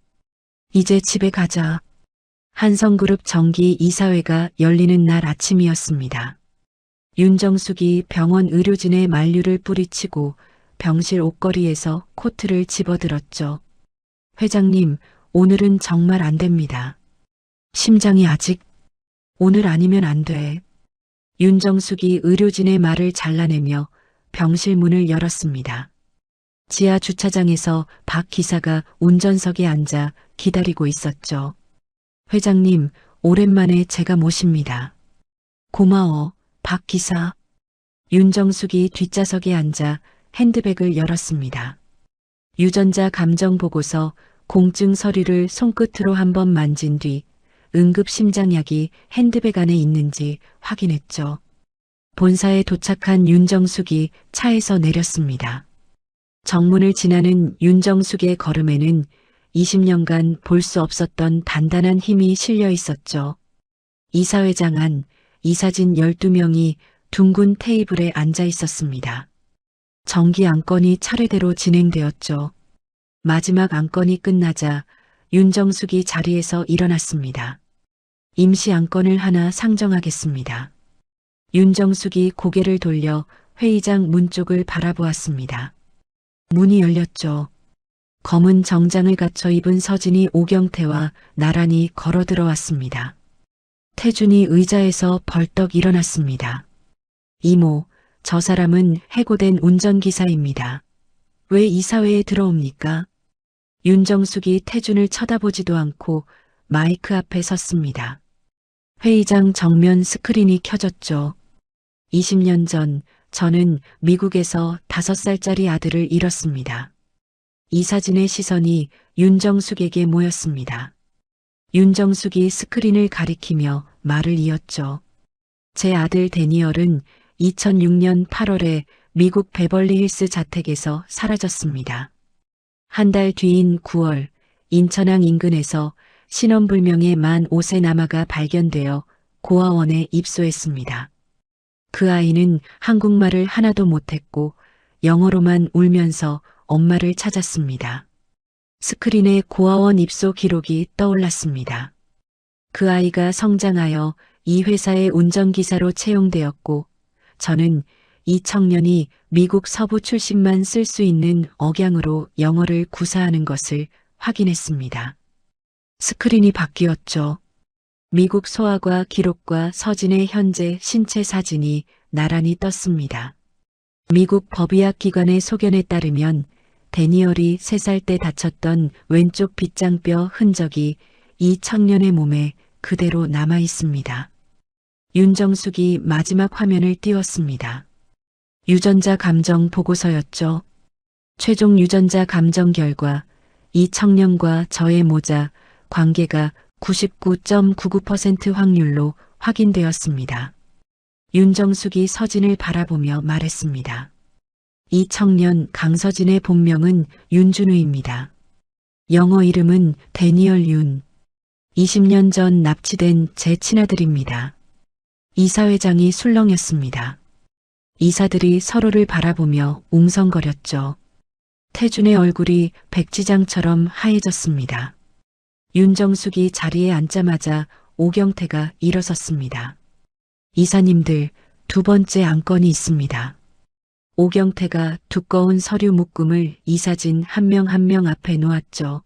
이제 집에 가자. 한성그룹 정기 이사회가 열리는 날 아침이었습니다. 윤정숙이 병원 의료진의 만류를 뿌리치고 병실 옷걸이에서 코트를 집어들었죠. 회장님, 오늘은 정말 안 됩니다. 심장이 아직 오늘 아니면 안 돼. 윤정숙이 의료진의 말을 잘라내며 병실 문을 열었습니다. 지하 주차장에서 박 기사가 운전석에 앉아 기다리고 있었죠. 회장님, 오랜만에 제가 모십니다. 고마워, 박 기사. 윤정숙이 뒷좌석에 앉아 핸드백을 열었습니다. 유전자 감정 보고서 공증 서류를 손끝으로 한번 만진 뒤 응급 심장약이 핸드백 안에 있는지 확인했죠. 본사에 도착한 윤정숙이 차에서 내렸습니다. 정문을 지나는 윤정숙의 걸음에는 20년간 볼 수 없었던 단단한 힘이 실려 있었죠. 이사회장 안, 이사진 12명이 둥근 테이블에 앉아 있었습니다. 정기 안건이 차례대로 진행되었죠. 마지막 안건이 끝나자 윤정숙이 자리에서 일어났습니다. 임시 안건을 하나 상정하겠습니다. 윤정숙이 고개를 돌려 회의장 문 쪽을 바라보았습니다. 문이 열렸죠. 검은 정장을 갖춰 입은 서진이 오경태와 나란히 걸어 들어왔습니다. 태준이 의자에서 벌떡 일어났습니다. 이모, 저 사람은 해고된 운전기사입니다. 왜 이사회에 들어옵니까? 윤정숙이 태준을 쳐다보지도 않고 마이크 앞에 섰습니다. 회의장 정면 스크린이 켜졌죠. 20년 전 저는 미국에서 5살짜리 아들을 잃었습니다. 이사진의 시선이 윤정숙에게 모였습니다. 윤정숙이 스크린을 가리키며 말을 이었죠. 제 아들 데니얼은 2006년 8월에 미국 베벌리힐스 자택에서 사라졌습니다. 한 달 뒤인 9월 인천항 인근에서 신원불명의 만 5세 남아가 발견되어 고아원에 입소했습니다. 그 아이는 한국말을 하나도 못했고 영어로만 울면서 엄마를 찾았습니다. 스크린에 고아원 입소 기록이 떠올랐습니다. 그 아이가 성장하여 이 회사의 운전기사로 채용되었고 저는 이 청년이 미국 서부 출신만 쓸 수 있는 억양으로 영어를 구사하는 것을 확인했습니다. 스크린이 바뀌었죠. 미국 소아과 기록과 서진의 현재 신체 사진이 나란히 떴습니다. 미국 법의학 기관의 소견에 따르면 데니얼이 3살 때 다쳤던 왼쪽 빗장뼈 흔적이 이 청년의 몸에 그대로 남아 있습니다. 윤정숙이 마지막 화면을 띄웠습니다. 유전자 감정 보고서였죠. 최종 유전자 감정 결과 이 청년과 저의 모자 관계가 99.99% 확률로 확인되었습니다. 윤정숙이 서진을 바라보며 말했습니다. 이 청년 강서진의 본명은 윤준우입니다. 영어 이름은 데니얼 윤. 20년 전 납치된 제 친아들입니다. 이사회장이 술렁였습니다. 이사들이 서로를 바라보며 웅성거렸죠. 태준의 얼굴이 백지장처럼 하얘졌습니다. 윤정숙이 자리에 앉자마자 오경태가 일어섰습니다. 이사님들, 2번째 안건이 있습니다. 오경태가 두꺼운 서류 묶음을 이사진 한 명 한 명 앞에 놓았죠.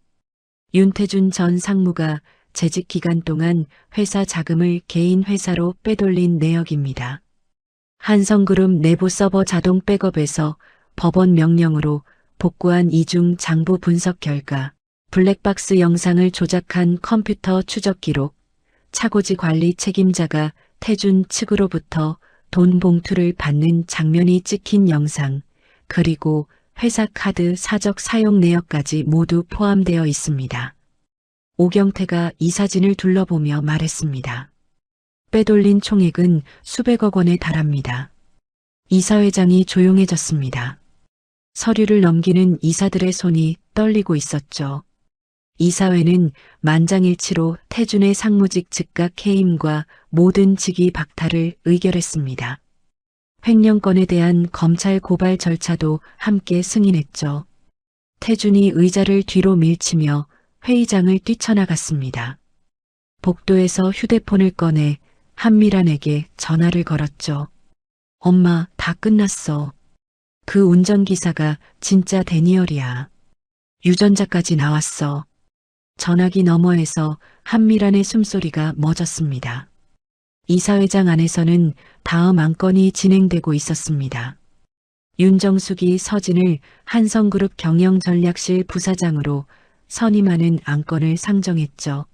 윤태준 전 상무가 재직 기간 동안 회사 자금을 개인 회사로 빼돌린 내역입니다. 한성그룹 내부 서버 자동 백업에서 법원 명령으로 복구한 이중 장부 분석 결과 블랙박스 영상을 조작한 컴퓨터 추적 기록, 차고지 관리 책임자가 태준 측으로부터 돈 봉투를 받는 장면이 찍힌 영상, 그리고 회사 카드 사적 사용 내역까지 모두 포함되어 있습니다. 오경태가 이 사진을 둘러보며 말했습니다. 빼돌린 총액은 수백억 원에 달합니다. 이사회장이 조용해졌습니다. 서류를 넘기는 이사들의 손이 떨리고 있었죠. 이사회는 만장일치로 태준의 상무직 즉각 해임과 모든 직위 박탈을 의결했습니다. 횡령건에 대한 검찰 고발 절차도 함께 승인했죠. 태준이 의자를 뒤로 밀치며 회의장을 뛰쳐나갔습니다. 복도에서 휴대폰을 꺼내 한미란에게 전화를 걸었죠. 엄마, 다 끝났어. 그 운전기사가 진짜 데니얼이야. 유전자까지 나왔어. 전화기 너머에서 한미란의 숨소리가 멎었습니다. 이사회장 안에서는 다음 안건이 진행되고 있었습니다. 윤정숙이 서진을 한성그룹 경영전략실 부사장으로 선임하는 안건을 상정했죠.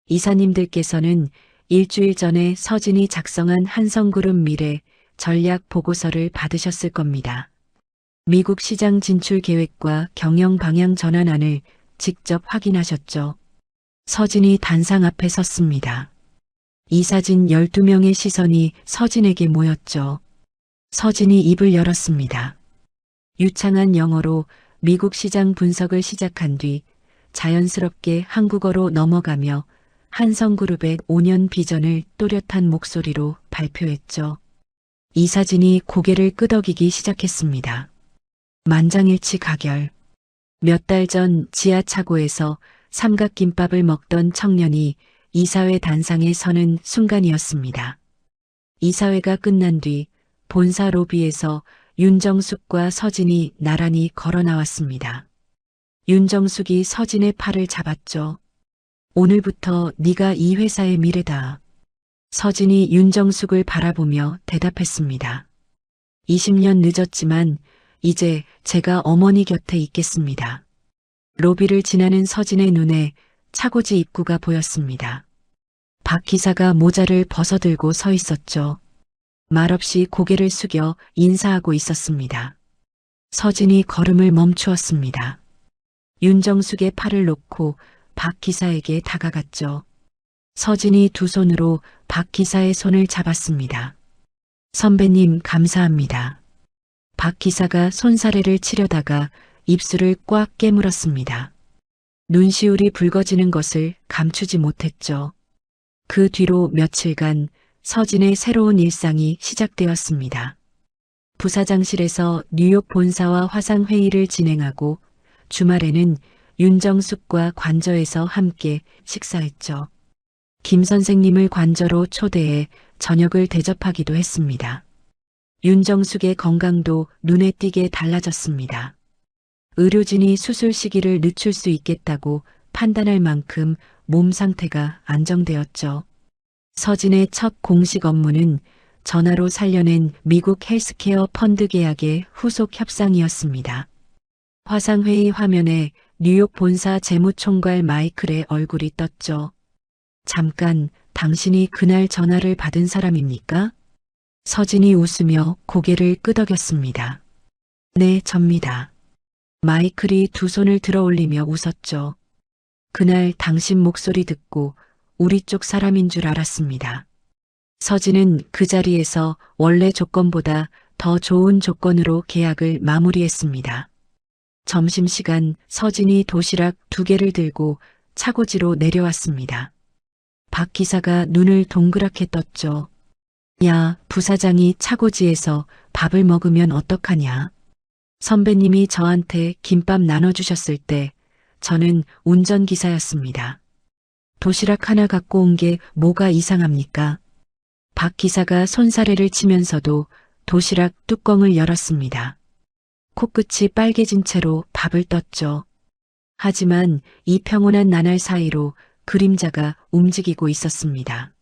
이사님들께서는 일주일 전에 서진이 작성한 한성그룹 미래 전략 보고서를 받으셨을 겁니다. 미국 시장 진출 계획과 경영 방향 전환안을 직접 확인하셨죠. 서진이 단상 앞에 섰습니다. 이사진 12명의 시선이 서진에게 모였죠. 서진이 입을 열었습니다. 유창한 영어로 미국 시장 분석을 시작한 뒤 자연스럽게 한국어로 넘어가며 한성그룹의 5년 비전을 또렷한 목소리로 발표했죠. 이사진이 고개를 끄덕이기 시작했습니다. 만장일치 가결. 몇 달 전 지하차고에서 삼각김밥을 먹던 청년이 이사회 단상에 서는 순간이었습니다. 이사회가 끝난 뒤 본사 로비에서 윤정숙과 서진이 나란히 걸어 나왔습니다. 윤정숙이 서진의 팔을 잡았죠. 오늘부터 네가 이 회사의 미래다. 서진이 윤정숙을 바라보며 대답했습니다. 20년 늦었지만 이제 제가 어머니 곁에 있겠습니다. 로비를 지나는 서진의 눈에 차고지 입구가 보였습니다. 박 기사가 모자를 벗어들고 서 있었죠. 말없이 고개를 숙여 인사하고 있었습니다. 서진이 걸음을 멈추었습니다. 윤정숙의 팔을 놓고 박 기사에게 다가갔죠. 서진이 두 손으로 박 기사의 손을 잡았습니다. 선배님 감사합니다. 박 기사가 손사래를 치려다가 입술을 꽉 깨물었습니다. 눈시울이 붉어지는 것을 감추지 못했죠. 그 뒤로 며칠간 서진의 새로운 일상이 시작되었습니다. 부사장실에서 뉴욕 본사와 화상회의를 진행하고 주말에는 윤정숙과 관저에서 함께 식사했죠. 김 선생님을 관저로 초대해 저녁을 대접하기도 했습니다. 윤정숙의 건강도 눈에 띄게 달라졌습니다. 의료진이 수술 시기를 늦출 수 있겠다고 판단할 만큼 몸 상태가 안정되었죠. 서진의 첫 공식 업무는 전화로 살려낸 미국 헬스케어 펀드 계약의 후속 협상이었습니다. 화상회의 화면에 뉴욕 본사 재무총괄 마이클의 얼굴이 떴죠. 잠깐, 당신이 그날 전화를 받은 사람입니까? 서진이 웃으며 고개를 끄덕였습니다. 네, 접니다. 마이클이 두 손을 들어 올리며 웃었죠. 그날 당신 목소리 듣고 우리 쪽 사람인 줄 알았습니다. 서진은 그 자리에서 원래 조건보다 더 좋은 조건으로 계약을 마무리했습니다. 점심시간 서진이 도시락 2개를 들고 차고지로 내려왔습니다. 박 기사가 눈을 동그랗게 떴죠. 야, 부사장이 차고지에서 밥을 먹으면 어떡하냐. 선배님이 저한테 김밥 나눠주셨을 때 저는 운전기사였습니다. 도시락 하나 갖고 온 게 뭐가 이상합니까? 박 기사가 손사래를 치면서도 도시락 뚜껑을 열었습니다. 코끝이 빨개진 채로 밥을 떴죠. 하지만 이 평온한 나날 사이로 그림자가 움직이고 있었습니다.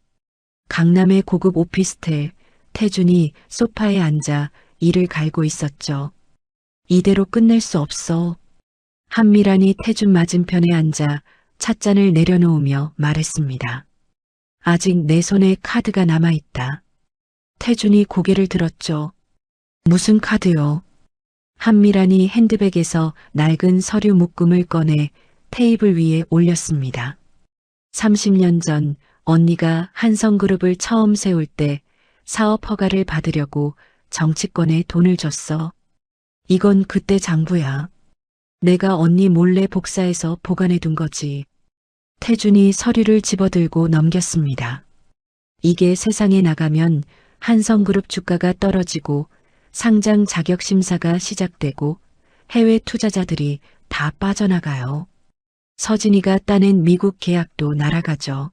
강남의 고급 오피스텔, 태준이 소파에 앉아 이를 갈고 있었죠. 이대로 끝낼 수 없어. 한미란이 태준 맞은편에 앉아 찻잔을 내려놓으며 말했습니다. 아직 내 손에 카드가 남아있다. 태준이 고개를 들었죠. 무슨 카드요? 한미란이 핸드백에서 낡은 서류 묶음을 꺼내 테이블 위에 올렸습니다. 30년 전 언니가 한성그룹을 처음 세울 때 사업 허가를 받으려고 정치권에 돈을 줬어. 이건 그때 장부야. 내가 언니 몰래 복사해서 보관해 둔 거지. 태준이 서류를 집어들고 넘겼습니다. 이게 세상에 나가면 한성그룹 주가가 떨어지고 상장 자격 심사가 시작되고 해외 투자자들이 다 빠져나가요. 서진이가 따낸 미국 계약도 날아가죠.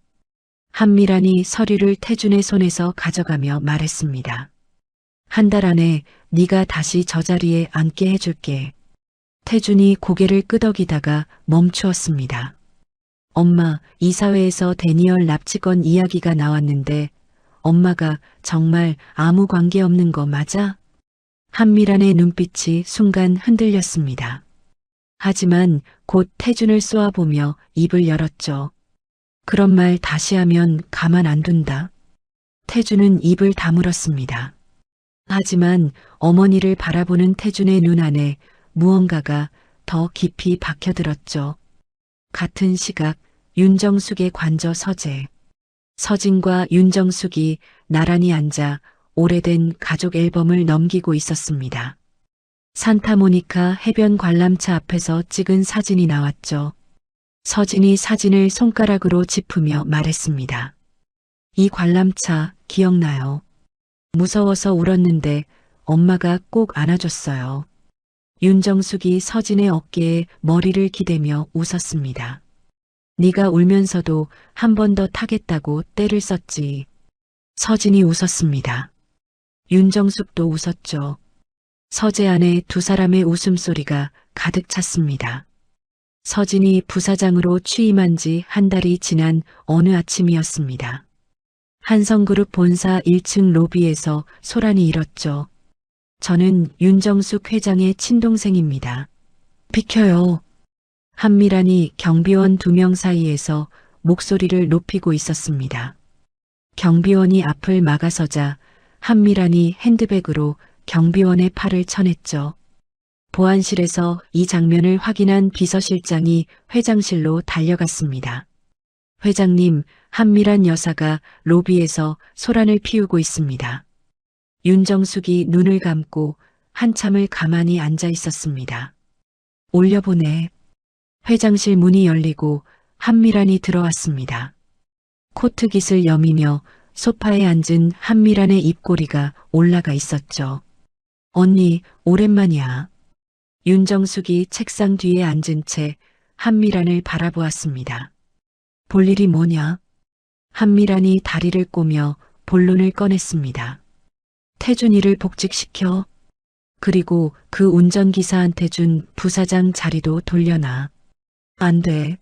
한미란이 서류를 태준의 손에서 가져가며 말했습니다. 한 달 안에 네가 다시 저 자리에 앉게 해줄게. 태준이 고개를 끄덕이다가 멈추었습니다. 엄마, 이사회에서 데니얼 납치건 이야기가 나왔는데 엄마가 정말 아무 관계 없는 거 맞아? 한미란의 눈빛이 순간 흔들렸습니다. 하지만 곧 태준을 쏘아보며 입을 열었죠. 그런 말 다시 하면 가만 안 둔다. 태준은 입을 다물었습니다. 하지만 어머니를 바라보는 태준의 눈 안에 무언가가 더 깊이 박혀들었죠. 같은 시각 윤정숙의 관저 서재. 서진과 윤정숙이 나란히 앉아 오래된 가족 앨범을 넘기고 있었습니다. 산타모니카 해변 관람차 앞에서 찍은 사진이 나왔죠. 서진이 사진을 손가락으로 짚으며 말했습니다. 이 관람차 기억나요? 무서워서 울었는데 엄마가 꼭 안아줬어요. 윤정숙이 서진의 어깨에 머리를 기대며 웃었습니다. 네가 울면서도 한 번 더 타겠다고 떼를 썼지. 서진이 웃었습니다. 윤정숙도 웃었죠. 서재 안에 두 사람의 웃음소리가 가득 찼습니다. 서진이 부사장으로 취임한 지 한 달이 지난 어느 아침이었습니다. 한성그룹 본사 1층 로비에서 소란이 일었죠. 저는 윤정숙 회장의 친동생입니다. 비켜요. 한미란이 경비원 2명 사이에서 목소리를 높이고 있었습니다. 경비원이 앞을 막아서자 한미란이 핸드백으로 경비원의 팔을 쳐냈죠. 보안실에서 이 장면을 확인한 비서실장이 회장실로 달려갔습니다. 회장님, 한미란 여사가 로비에서 소란을 피우고 있습니다. 윤정숙이 눈을 감고 한참을 가만히 앉아 있었습니다. 올려보내. 회장실 문이 열리고 한미란이 들어왔습니다. 코트깃을 여미며 소파에 앉은 한미란의 입꼬리가 올라가 있었죠. 언니, 오랜만이야. 윤정숙이 책상 뒤에 앉은 채 한미란을 바라보았습니다. 볼 일이 뭐냐? 한미란이 다리를 꼬며 본론을 꺼냈습니다. 태준이를 복직시켜. 그리고 그 운전기사한테 준 부사장 자리도 돌려놔. 안 돼.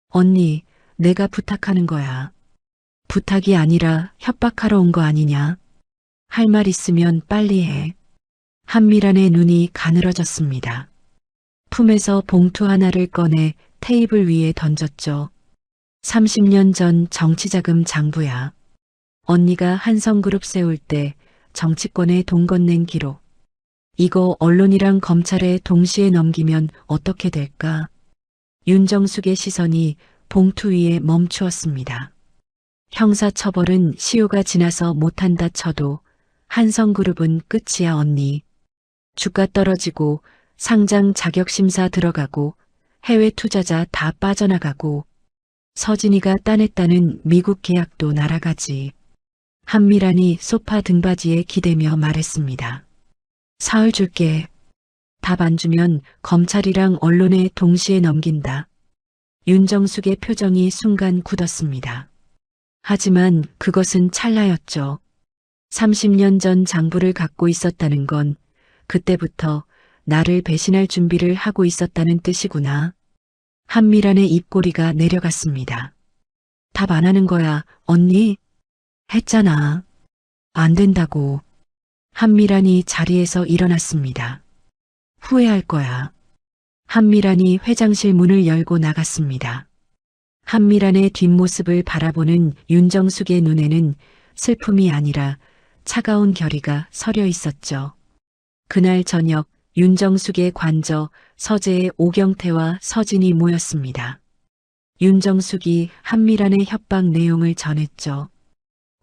언니, 내가 부탁하는 거야. 부탁이 아니라 협박하러 온 거 아니냐? 할 말 있으면 빨리 해. 한미란의 눈이 가늘어졌습니다. 품에서 봉투 하나를 꺼내 테이블 위에 던졌죠. 30년 전 정치자금 장부야. 언니가 한성그룹 세울 때 정치권에 돈 건넨 기록. 이거 언론이랑 검찰에 동시에 넘기면 어떻게 될까? 윤정숙의 시선이 봉투 위에 멈추었습니다. 형사처벌은 시효가 지나서 못한다 쳐도 한성그룹은 끝이야 언니. 주가 떨어지고 상장 자격심사 들어가고 해외 투자자 다 빠져나가고 서진이가 따냈다는 미국 계약도 날아가지. 한미란이 소파 등받이에 기대며 말했습니다. 사흘 줄게. 답 안 주면 검찰이랑 언론에 동시에 넘긴다. 윤정숙의 표정이 순간 굳었습니다. 하지만 그것은 찰나였죠. 30년 전 장부를 갖고 있었다는 건 그때부터 나를 배신할 준비를 하고 있었다는 뜻이구나. 한미란의 입꼬리가 내려갔습니다. 답 안 하는 거야, 언니? 했잖아. 안 된다고. 한미란이 자리에서 일어났습니다. 후회할 거야. 한미란이 회장실 문을 열고 나갔습니다. 한미란의 뒷모습을 바라보는 윤정숙의 눈에는 슬픔이 아니라 차가운 결의가 서려 있었죠. 그날 저녁 윤정숙의 관저 서재에 오경태와 서진이 모였습니다. 윤정숙이 한미란의 협박 내용을 전했죠.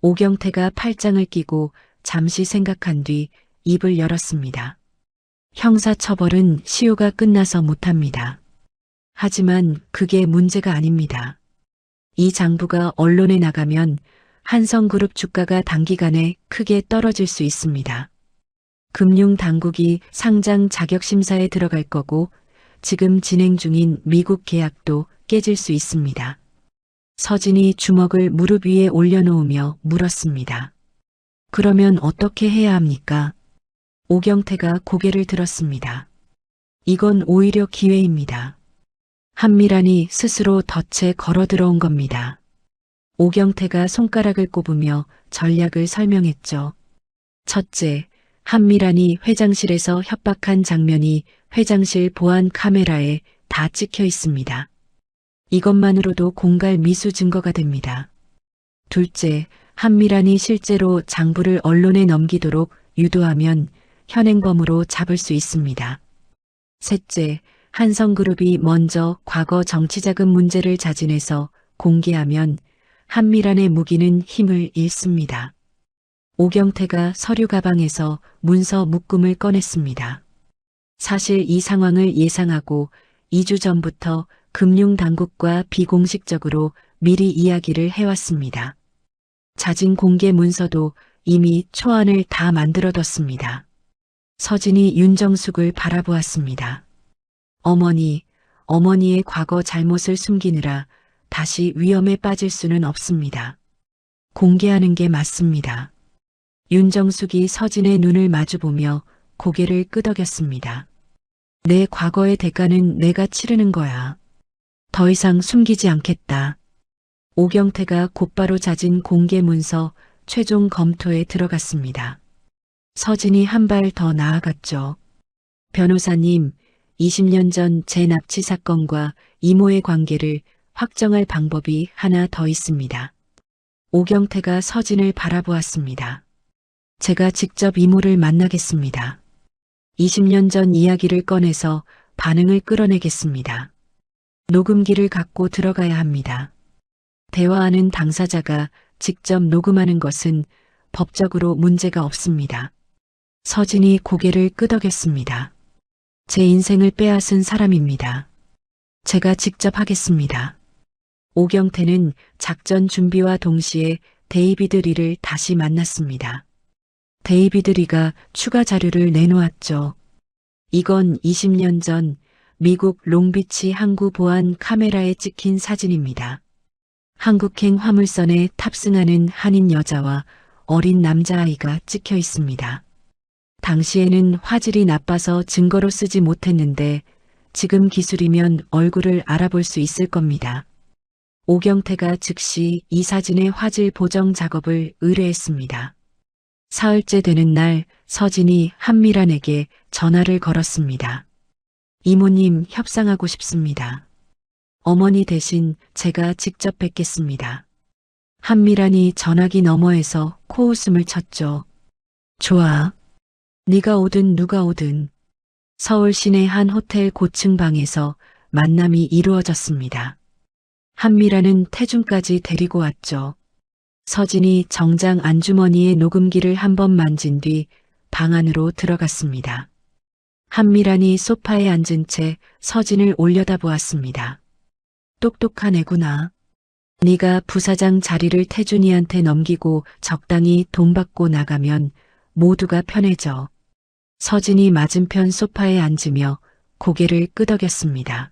오경태가 팔짱을 끼고 잠시 생각한 뒤 입을 열었습니다. 형사처벌은 시효가 끝나서 못합니다. 하지만 그게 문제가 아닙니다. 이 장부가 언론에 나가면 한성그룹 주가가 단기간에 크게 떨어질 수 있습니다. 금융당국이 상장 자격심사에 들어갈 거고 지금 진행 중인 미국 계약도 깨질 수 있습니다. 서진이 주먹을 무릎 위에 올려놓으며 물었습니다. 그러면 어떻게 해야 합니까? 오경태가 고개를 들었습니다. 이건 오히려 기회입니다. 한미란이 스스로 덫에 걸어 들어온 겁니다. 오경태가 손가락을 꼽으며 전략을 설명했죠. 첫째, 한미란이 회장실에서 협박한 장면이 회장실 보안 카메라에 다 찍혀 있습니다. 이것만으로도 공갈 미수 증거가 됩니다. 둘째, 한미란이 실제로 장부를 언론에 넘기도록 유도하면 현행범으로 잡을 수 있습니다. 셋째, 한성그룹이 먼저 과거 정치자금 문제를 자진해서 공개하면 한미란의 무기는 힘을 잃습니다. 오경태가 서류 가방에서 문서 묶음을 꺼냈습니다. 사실 이 상황을 예상하고 2주 전부터 금융당국과 비공식적으로 미리 이야기를 해왔습니다. 자진 공개 문서도 이미 초안을 다 만들어뒀습니다. 서진이 윤정숙을 바라보았습니다. 어머니의 과거 잘못을 숨기느라 다시 위험에 빠질 수는 없습니다. 공개하는 게 맞습니다. 윤정숙이 서진의 눈을 마주보며 고개를 끄덕였습니다. 내 과거의 대가는 내가 치르는 거야. 더 이상 숨기지 않겠다. 오경태가 곧바로 자진 공개 문서 최종 검토에 들어갔습니다. 서진이 한 발 더 나아갔죠. 변호사님, 20년 전 제 납치 사건과 이모의 관계를 확정할 방법이 하나 더 있습니다. 오경태가 서진을 바라보았습니다. 제가 직접 이모를 만나겠습니다. 20년 전 이야기를 꺼내서 반응을 끌어내겠습니다. 녹음기를 갖고 들어가야 합니다. 대화하는 당사자가 직접 녹음하는 것은 법적으로 문제가 없습니다. 서진이 고개를 끄덕였습니다. 제 인생을 빼앗은 사람입니다. 제가 직접 하겠습니다. 오경태는 작전 준비와 동시에 데이비드 리를 다시 만났습니다. 데이비드 리가 추가 자료를 내놓았죠. 이건 20년 전 미국 롱비치 항구 보안 카메라에 찍힌 사진입니다. 한국행 화물선에 탑승하는 한인 여자와 어린 남자아이가 찍혀 있습니다. 당시에는 화질이 나빠서 증거로 쓰지 못했는데 지금 기술이면 얼굴을 알아볼 수 있을 겁니다. 오경태가 즉시 이 사진의 화질 보정 작업을 의뢰했습니다. 사흘째 되는 날 서진이 한미란에게 전화를 걸었습니다. 이모님, 협상하고 싶습니다. 어머니 대신 제가 직접 뵙겠습니다. 한미란이 전화기 너머에서 코웃음을 쳤죠. 좋아. 네가 오든 누가 오든. 서울 시내 한 호텔 고층 방에서 만남이 이루어졌습니다. 한미란은 태준까지 데리고 왔죠. 서진이 정장 안주머니에 녹음기를 한번 만진 뒤 방 안으로 들어갔습니다. 한미란이 소파에 앉은 채 서진을 올려다보았습니다. 똑똑한 애구나. 네가 부사장 자리를 태준이한테 넘기고 적당히 돈 받고 나가면 모두가 편해져. 서진이 맞은편 소파에 앉으며 고개를 끄덕였습니다.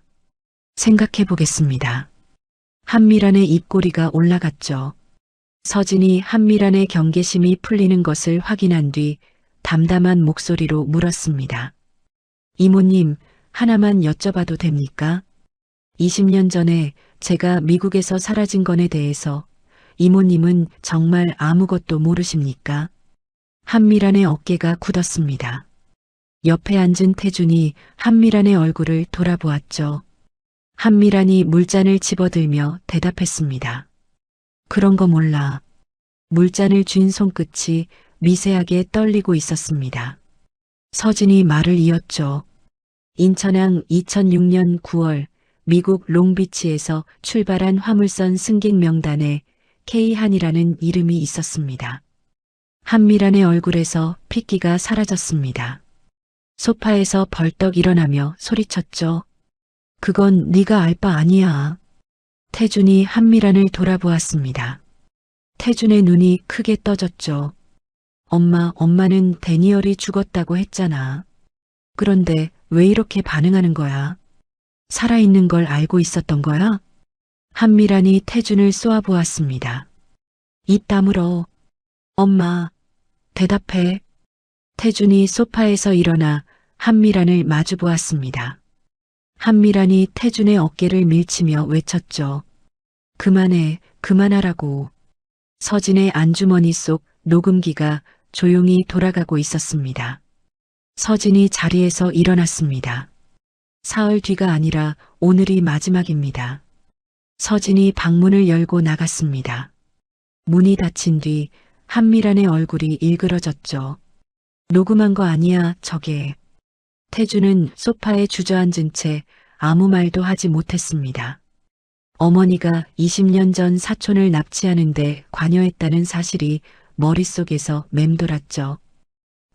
생각해 보겠습니다. 한미란의 입꼬리가 올라갔죠. 서진이 한미란의 경계심이 풀리는 것을 확인한 뒤 담담한 목소리로 물었습니다. 이모님, 하나만 여쭤봐도 됩니까? 20년 전에 제가 미국에서 사라진 건에 대해서 이모님은 정말 아무것도 모르십니까? 한미란의 어깨가 굳었습니다. 옆에 앉은 태준이 한미란의 얼굴을 돌아보았죠. 한미란이 물잔을 집어들며 대답했습니다. 그런 거 몰라. 물잔을 쥔 손끝이 미세하게 떨리고 있었습니다. 서진이 말을 이었죠. 인천항 2006년 9월 미국 롱비치에서 출발한 화물선 승객 명단에 K한이라는 이름이 있었습니다. 한미란의 얼굴에서 핏기가 사라졌습니다. 소파에서 벌떡 일어나며 소리쳤죠. 그건 네가 알 바 아니야. 태준이 한미란을 돌아보았습니다. 태준의 눈이 크게 떠졌죠. 엄마는 데니얼이 죽었다고 했잖아. 그런데 왜 이렇게 반응하는 거야? 살아있는 걸 알고 있었던 거야? 한미란이 태준을 쏘아보았습니다. 입 다물어. 엄마, 대답해. 태준이 소파에서 일어나 한미란을 마주보았습니다. 한미란이 태준의 어깨를 밀치며 외쳤죠. 그만해, 그만하라고. 서진의 안주머니 속 녹음기가 조용히 돌아가고 있었습니다. 서진이 자리에서 일어났습니다. 사흘 뒤가 아니라 오늘이 마지막입니다. 서진이 방문을 열고 나갔습니다. 문이 닫힌 뒤 한미란의 얼굴이 일그러졌죠. 녹음한 거 아니야, 저게. 태주는 소파에 주저앉은 채 아무 말도 하지 못했습니다. 어머니가 20년 전 사촌을 납치하는데 관여했다는 사실이 머릿속에서 맴돌았죠.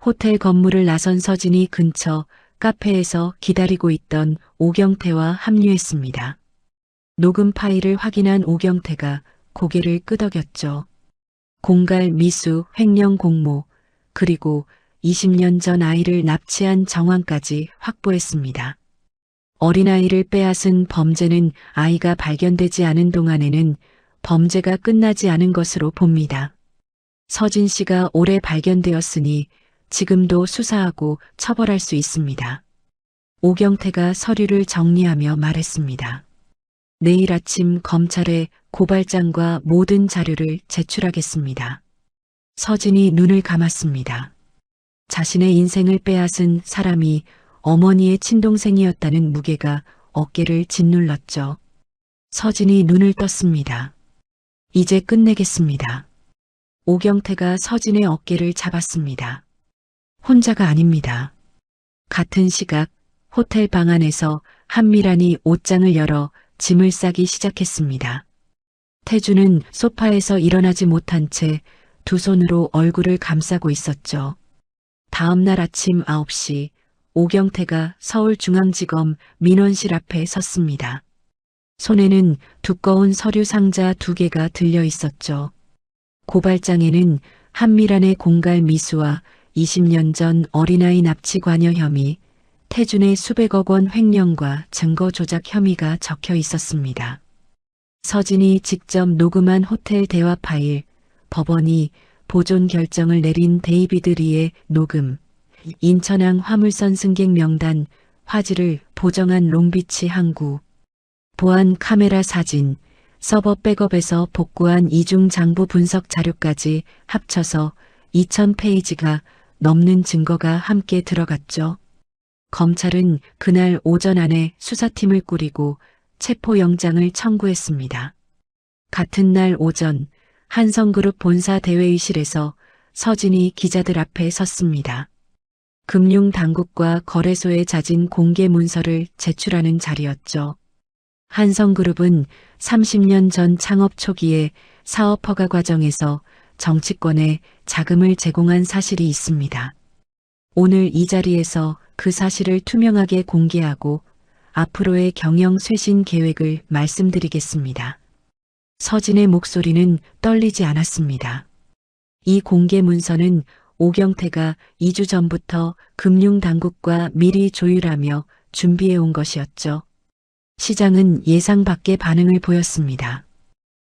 호텔 건물을 나선 서진이 근처 카페에서 기다리고 있던 오경태와 합류했습니다. 녹음 파일을 확인한 오경태가 고개를 끄덕였죠. 공갈 미수 횡령 공모 그리고 20년 전 아이를 납치한 정황까지 확보했습니다. 어린아이를 빼앗은 범죄는 아이가 발견되지 않은 동안에는 범죄가 끝나지 않은 것으로 봅니다. 서진 씨가 올해 발견되었으니 지금도 수사하고 처벌할 수 있습니다. 오경태가 서류를 정리하며 말했습니다. 내일 아침 검찰에 고발장과 모든 자료를 제출하겠습니다. 서진이 눈을 감았습니다. 자신의 인생을 빼앗은 사람이 어머니의 친동생이었다는 무게가 어깨를 짓눌렀죠. 서진이 눈을 떴습니다. 이제 끝내겠습니다. 오경태가 서진의 어깨를 잡았습니다. 혼자가 아닙니다. 같은 시각 호텔 방 안에서 한미란이 옷장을 열어 짐을 싸기 시작했습니다. 태주는 소파에서 일어나지 못한 채 두 손으로 얼굴을 감싸고 있었죠. 다음 날 아침 9시 오경태가 서울중앙지검 민원실 앞에 섰습니다. 손에는 두꺼운 서류 상자 2개가 들려 있었죠. 고발장에는 한미란의 공갈 미수와 20년 전 어린아이 납치 관여 혐의, 태준의 수백억 원 횡령과 증거 조작 혐의가 적혀 있었습니다. 서진이 직접 녹음한 호텔 대화 파일, 법원이 보존 결정을 내린 데이비드 리의 녹음, 인천항 화물선 승객 명단, 화질을 보정한 롱비치 항구, 보안 카메라 사진, 서버 백업에서 복구한 이중 장부 분석 자료까지 합쳐서 2000페이지가 넘는 증거가 함께 들어갔죠. 검찰은 그날 오전 안에 수사팀을 꾸리고 체포영장을 청구했습니다. 같은 날 오전 한성그룹 본사 대회의실에서 서진이 기자들 앞에 섰습니다. 금융당국과 거래소에 자진 공개 문서를 제출하는 자리였죠. 한성그룹은 30년 전 창업 초기에 사업 허가 과정에서 정치권에 자금을 제공한 사실이 있습니다. 오늘 이 자리에서 그 사실을 투명하게 공개하고 앞으로의 경영 쇄신 계획을 말씀드리겠습니다. 서진의 목소리는 떨리지 않았습니다. 이 공개 문서는 오경태가 2주 전부터 금융당국과 미리 조율하며 준비해온 것이었죠. 시장은 예상 밖의 반응을 보였습니다.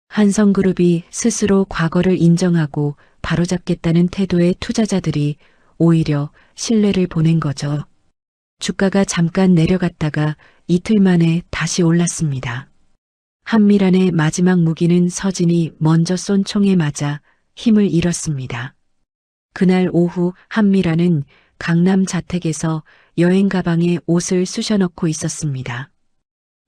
한성그룹이 스스로 과거를 인정하고 바로잡겠다는 태도의 투자자들이 오히려 신뢰를 보낸 거죠. 주가가 잠깐 내려갔다가 이틀 만에 다시 올랐습니다. 한미란의 마지막 무기는 서진이 먼저 쏜 총에 맞아 힘을 잃었습니다. 그날 오후 한미란은 강남 자택에서 여행 가방에 옷을 쑤셔넣고 있었습니다.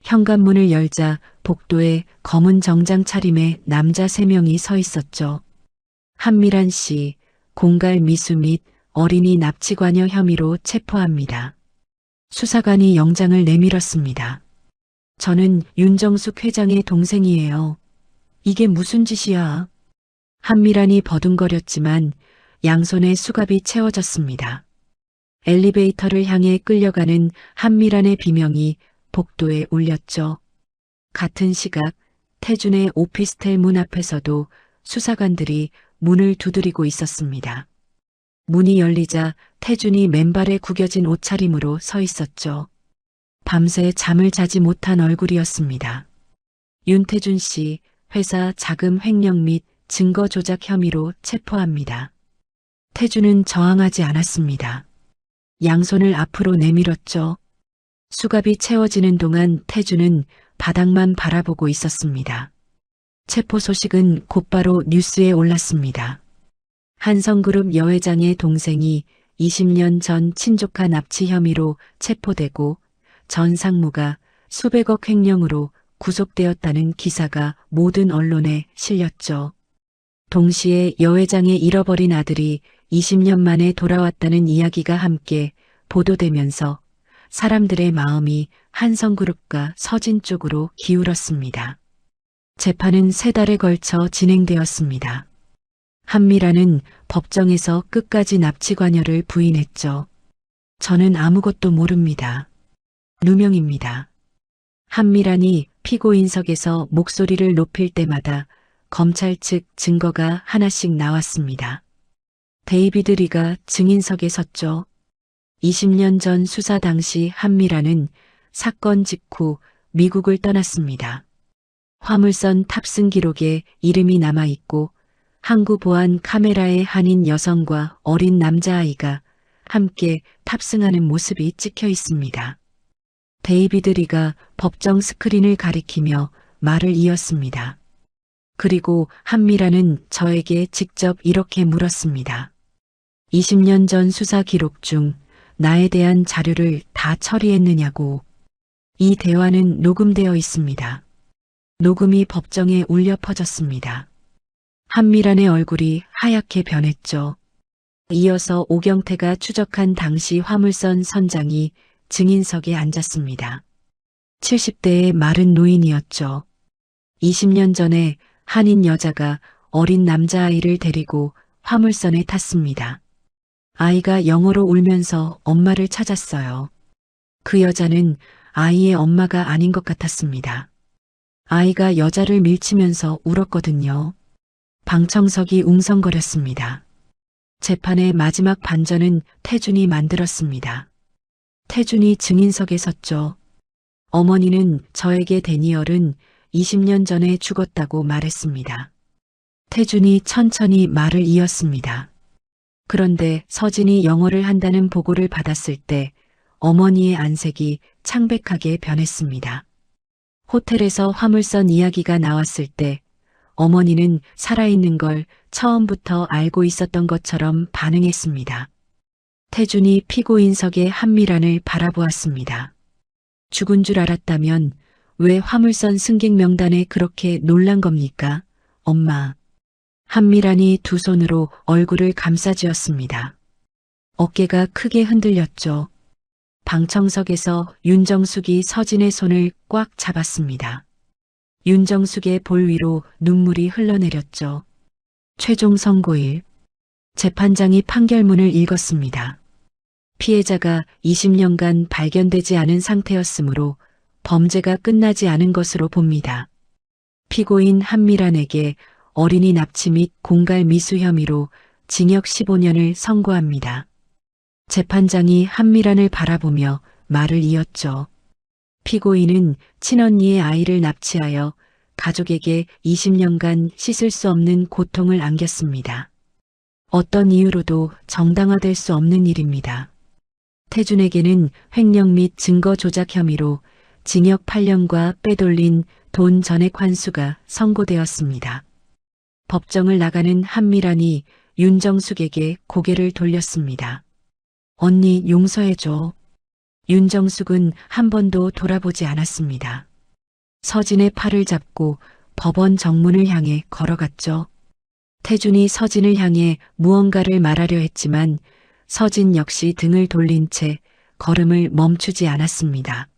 현관문을 열자 복도에 검은 정장 차림의 남자 3명이 서 있었죠. 한미란 씨, 공갈 미수 및 어린이 납치 관여 혐의로 체포합니다. 수사관이 영장을 내밀었습니다. 저는 윤정숙 회장의 동생이에요. 이게 무슨 짓이야? 한미란이 버둥거렸지만 양손에 수갑이 채워졌습니다. 엘리베이터를 향해 끌려가는 한미란의 비명이 복도에 울렸죠. 같은 시각 태준의 오피스텔 문 앞에서도 수사관들이 문을 두드리고 있었습니다. 문이 열리자 태준이 맨발에 구겨진 옷차림으로 서 있었죠. 밤새 잠을 자지 못한 얼굴이었습니다. 윤태준 씨, 회사 자금 횡령 및 증거 조작 혐의로 체포합니다. 태준은 저항하지 않았습니다. 양손을 앞으로 내밀었죠. 수갑이 채워지는 동안 태주는 바닥만 바라보고 있었습니다. 체포 소식은 곧바로 뉴스에 올랐습니다. 한성그룹 여회장의 동생이 20년 전 친조카 납치 혐의로 체포되고 전 상무가 수백억 횡령으로 구속되었다는 기사가 모든 언론에 실렸죠. 동시에 여회장의 잃어버린 아들이 20년 만에 돌아왔다는 이야기가 함께 보도되면서 사람들의 마음이 한성그룹과 서진 쪽으로 기울었습니다. 재판은 3달에 걸쳐 진행되었습니다. 한미라는 법정에서 끝까지 납치 관여를 부인했죠. 저는 아무것도 모릅니다. 누명입니다. 한미란이 피고인석에서 목소리를 높일 때마다 검찰 측 증거가 하나씩 나왔습니다. 데이비드 리가 증인석에 섰죠. 20년 전 수사 당시 한미라는 사건 직후 미국을 떠났습니다. 화물선 탑승 기록에 이름이 남아있고 항구 보안 카메라에 한인 여성과 어린 남자아이가 함께 탑승하는 모습이 찍혀 있습니다. 데이비드 리가 법정 스크린을 가리키며 말을 이었습니다. 그리고 한미라는 저에게 직접 이렇게 물었습니다. 20년 전 수사 기록 중 나에 대한 자료를 다 처리했느냐고. 이 대화는 녹음되어 있습니다. 녹음이 법정에 울려 퍼졌습니다. 한미란의 얼굴이 하얗게 변했죠. 이어서 오경태가 추적한 당시 화물선 선장이 증인석에 앉았습니다. 70대의 마른 노인이었죠. 20년 전에 한인 여자가 어린 남자아이를 데리고 화물선에 탔습니다. 아이가 영어로 울면서 엄마를 찾았어요. 그 여자는 아이의 엄마가 아닌 것 같았습니다. 아이가 여자를 밀치면서 울었거든요. 방청석이 웅성거렸습니다. 재판의 마지막 반전은 태준이 만들었습니다. 태준이 증인석에 섰죠. 어머니는 저에게 데니얼은 20년 전에 죽었다고 말했습니다. 태준이 천천히 말을 이었습니다. 그런데 서진이 영어를 한다는 보고를 받았을 때 어머니의 안색이 창백하게 변했습니다. 호텔에서 화물선 이야기가 나왔을 때 어머니는 살아있는 걸 처음부터 알고 있었던 것처럼 반응했습니다. 태준이 피고인석의 한미란을 바라보았습니다. 죽은 줄 알았다면 왜 화물선 승객 명단에 그렇게 놀란 겁니까? 엄마. 한미란이 두 손으로 얼굴을 감싸쥐었습니다. 어깨가 크게 흔들렸죠. 방청석에서 윤정숙이 서진의 손을 꽉 잡았습니다. 윤정숙의 볼 위로 눈물이 흘러내렸죠. 최종 선고일. 재판장이 판결문을 읽었습니다. 피해자가 20년간 발견되지 않은 상태였으므로 범죄가 끝나지 않은 것으로 봅니다. 피고인 한미란에게 어린이 납치 및 공갈 미수 혐의로 징역 15년을 선고합니다. 재판장이 한미란을 바라보며 말을 이었죠. 피고인은 친언니의 아이를 납치하여 가족에게 20년간 씻을 수 없는 고통을 안겼습니다. 어떤 이유로도 정당화될 수 없는 일입니다. 태준에게는 횡령 및 증거 조작 혐의로 징역 8년과 빼돌린 돈 전액 환수가 선고되었습니다. 법정을 나가는 한미란이 윤정숙에게 고개를 돌렸습니다. 언니 용서해줘. 윤정숙은 한 번도 돌아보지 않았습니다. 서진의 팔을 잡고 법원 정문을 향해 걸어갔죠. 태준이 서진을 향해 무언가를 말하려 했지만 서진 역시 등을 돌린 채 걸음을 멈추지 않았습니다.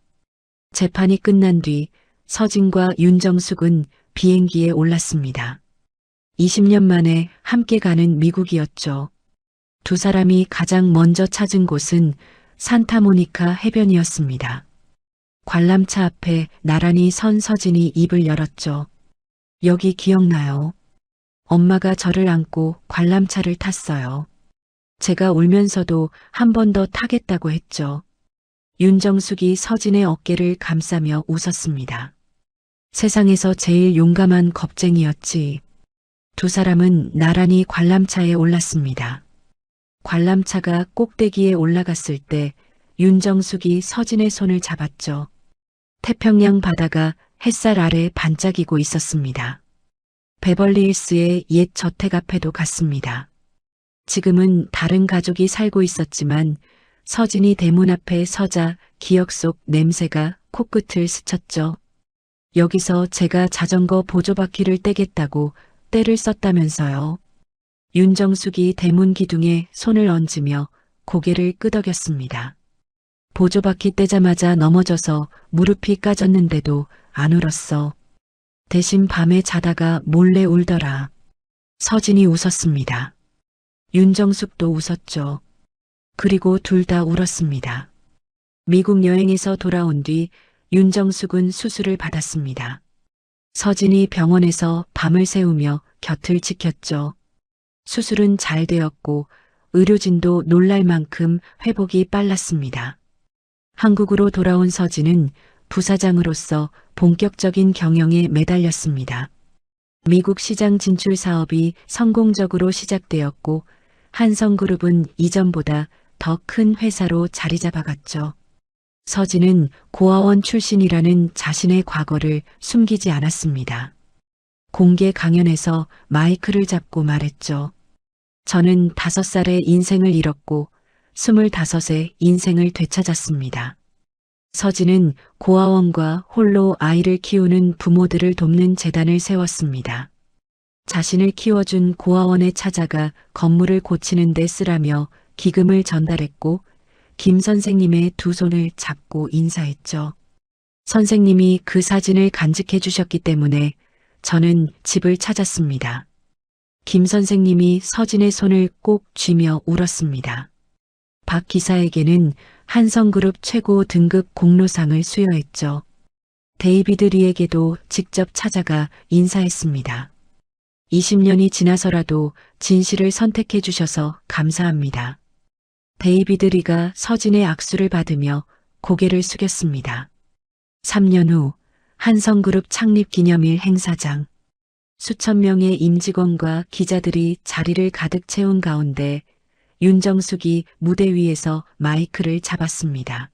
재판이 끝난 뒤 서진과 윤정숙은 비행기에 올랐습니다. 20년 만에 함께 가는 미국이었죠. 두 사람이 가장 먼저 찾은 곳은 산타모니카 해변이었습니다. 관람차 앞에 나란히 선 서진이 입을 열었죠. 여기 기억나요? 엄마가 저를 안고 관람차를 탔어요. 제가 울면서도 한 번 더 타겠다고 했죠. 윤정숙이 서진의 어깨를 감싸며 웃었습니다. 세상에서 제일 용감한 겁쟁이였지. 두 사람은 나란히 관람차에 올랐습니다. 관람차가 꼭대기에 올라갔을 때 윤정숙이 서진의 손을 잡았죠. 태평양 바다가 햇살 아래 반짝이고 있었습니다. 베벌리힐스의 옛 저택 앞에도 갔습니다. 지금은 다른 가족이 살고 있었지만 서진이 대문 앞에 서자 기억 속 냄새가 코끝을 스쳤죠. 여기서 제가 자전거 보조바퀴를 떼겠다고 때를 썼다면서요. 윤정숙이 대문 기둥에 손을 얹으며 고개를 끄덕였습니다. 보조바퀴 떼자마자 넘어져서 무릎이 까졌는데도 안 울었어. 대신 밤에 자다가 몰래 울더라. 서진이 웃었습니다. 윤정숙도 웃었죠. 그리고 둘 다 울었습니다. 미국 여행에서 돌아온 뒤 윤정숙은 수술을 받았습니다. 서진이 병원에서 밤을 새우며 곁을 지켰죠. 수술은 잘 되었고 의료진도 놀랄 만큼 회복이 빨랐습니다. 한국으로 돌아온 서진은 부사장으로서 본격적인 경영에 매달렸습니다. 미국 시장 진출 사업이 성공적으로 시작되었고 한성그룹은 이전보다 더 큰 회사로 자리 잡아갔죠. 서진은 고아원 출신이라는 자신의 과거를 숨기지 않았습니다. 공개 강연에서 마이크를 잡고 말했죠. 저는 5살에 인생을 잃었고 25에 인생을 되찾았습니다. 서진은 고아원과 홀로 아이를 키우는 부모들을 돕는 재단을 세웠습니다. 자신을 키워준 고아원에 찾아가 건물을 고치는 데 쓰라며 기금을 전달했고 김 선생님의 두 손을 잡고 인사했죠. 선생님이 그 사진을 간직해 주셨기 때문에 저는 집을 찾았습니다. 김 선생님이 서진의 손을 꼭 쥐며 울었습니다. 박 기사에게는 한성그룹 최고 등급 공로상을 수여했죠. 데이비드 리에게도 직접 찾아가 인사했습니다. 20년이 지나서라도 진실을 선택해 주셔서 감사합니다. 데이비드 리가 서진의 악수를 받으며 고개를 숙였습니다. 3년 후 한성그룹 창립 기념일 행사장. 수천 명의 임직원과 기자들이 자리를 가득 채운 가운데 윤정숙이 무대 위에서 마이크를 잡았습니다.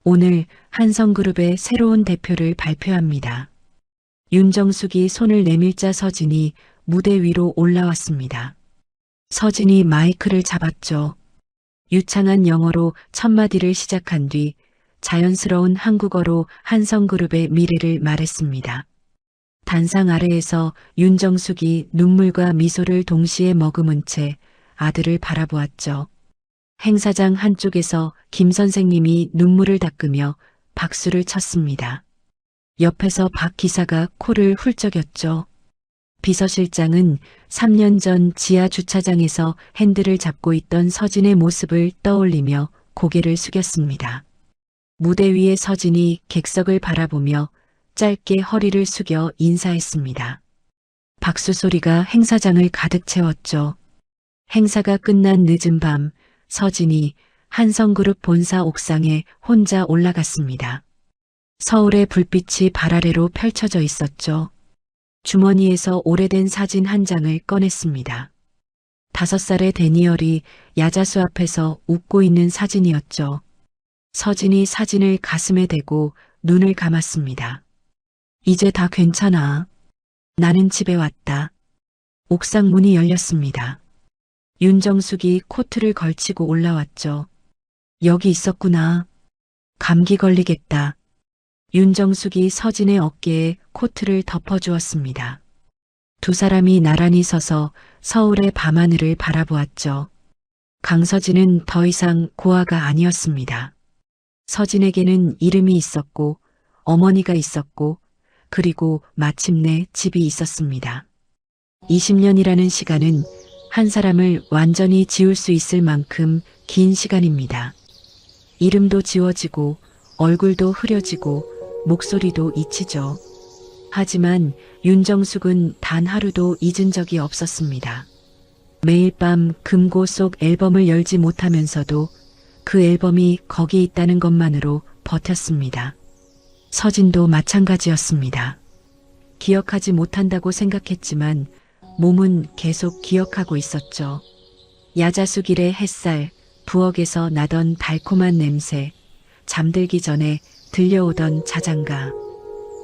오늘 한성그룹의 새로운 대표를 발표합니다. 윤정숙이 손을 내밀자 서진이 무대 위로 올라왔습니다. 서진이 마이크를 잡았죠. 유창한 영어로 첫 마디를 시작한 뒤 자연스러운 한국어로 한성그룹의 미래를 말했습니다. 단상 아래에서 윤정숙이 눈물과 미소를 동시에 머금은 채 아들을 바라보았죠. 행사장 한쪽에서 김 선생님이 눈물을 닦으며 박수를 쳤습니다. 옆에서 박 기사가 코를 훌쩍였죠. 비서실장은 3년 전 지하 주차장에서 핸들을 잡고 있던 서진의 모습을 떠올리며 고개를 숙였습니다. 무대 위에 서진이 객석을 바라보며 짧게 허리를 숙여 인사했습니다. 박수 소리가 행사장을 가득 채웠죠. 행사가 끝난 늦은 밤, 서진이 한성그룹 본사 옥상에 혼자 올라갔습니다. 서울의 불빛이 발 아래로 펼쳐져 있었죠. 주머니에서 오래된 사진 한 장을 꺼냈습니다. 5살의 데니얼이 야자수 앞에서 웃고 있는 사진이었죠. 서진이 사진을 가슴에 대고 눈을 감았습니다. 이제 다 괜찮아. 나는 집에 왔다. 옥상 문이 열렸습니다. 윤정숙이 코트를 걸치고 올라왔죠. 여기 있었구나. 감기 걸리겠다. 윤정숙이 서진의 어깨에 코트를 덮어주었습니다. 두 사람이 나란히 서서 서울의 밤하늘을 바라보았죠. 강서진은 더 이상 고아가 아니었습니다. 서진에게는 이름이 있었고 어머니가 있었고 그리고 마침내 집이 있었습니다. 20년이라는 시간은 한 사람을 완전히 지울 수 있을 만큼 긴 시간입니다. 이름도 지워지고 얼굴도 흐려지고 목소리도 잊히죠. 하지만 윤정숙은 단 하루도 잊은 적이 없었습니다. 매일 밤 금고 속 앨범을 열지 못하면서도 그 앨범이 거기 있다는 것만으로 버텼습니다. 서진도 마찬가지였습니다. 기억하지 못한다고 생각했지만 몸은 계속 기억하고 있었죠. 야자수 길의 햇살, 부엌에서 나던 달콤한 냄새, 잠들기 전에 들려오던 자장가.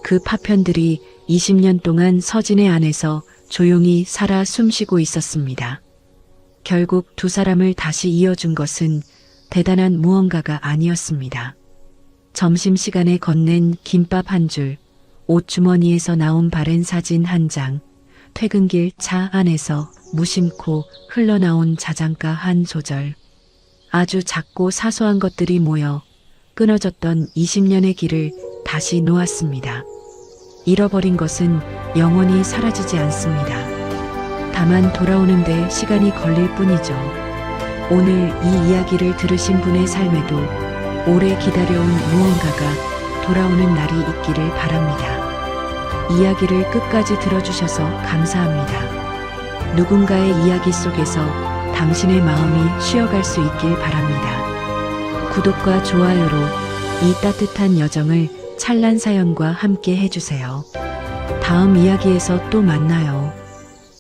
그 파편들이 20년 동안 서진의 안에서 조용히 살아 숨쉬고 있었습니다. 결국 두 사람을 다시 이어준 것은 대단한 무언가가 아니었습니다. 점심시간에 건넨 김밥 한 줄, 옷주머니에서 나온 바랜 사진 한 장, 퇴근길 차 안에서 무심코 흘러나온 자장가 한 소절. 아주 작고 사소한 것들이 모여 끊어졌던 20년의 길을 다시 놓았습니다. 잃어버린 것은 영원히 사라지지 않습니다. 다만 돌아오는데 시간이 걸릴 뿐이죠. 오늘 이 이야기를 들으신 분의 삶에도 오래 기다려온 무언가가 돌아오는 날이 있기를 바랍니다. 이야기를 끝까지 들어주셔서 감사합니다. 누군가의 이야기 속에서 당신의 마음이 쉬어갈 수 있길 바랍니다. 구독과 좋아요로 이 따뜻한 여정을 찬란 사연과 함께 해주세요. 다음 이야기에서 또 만나요.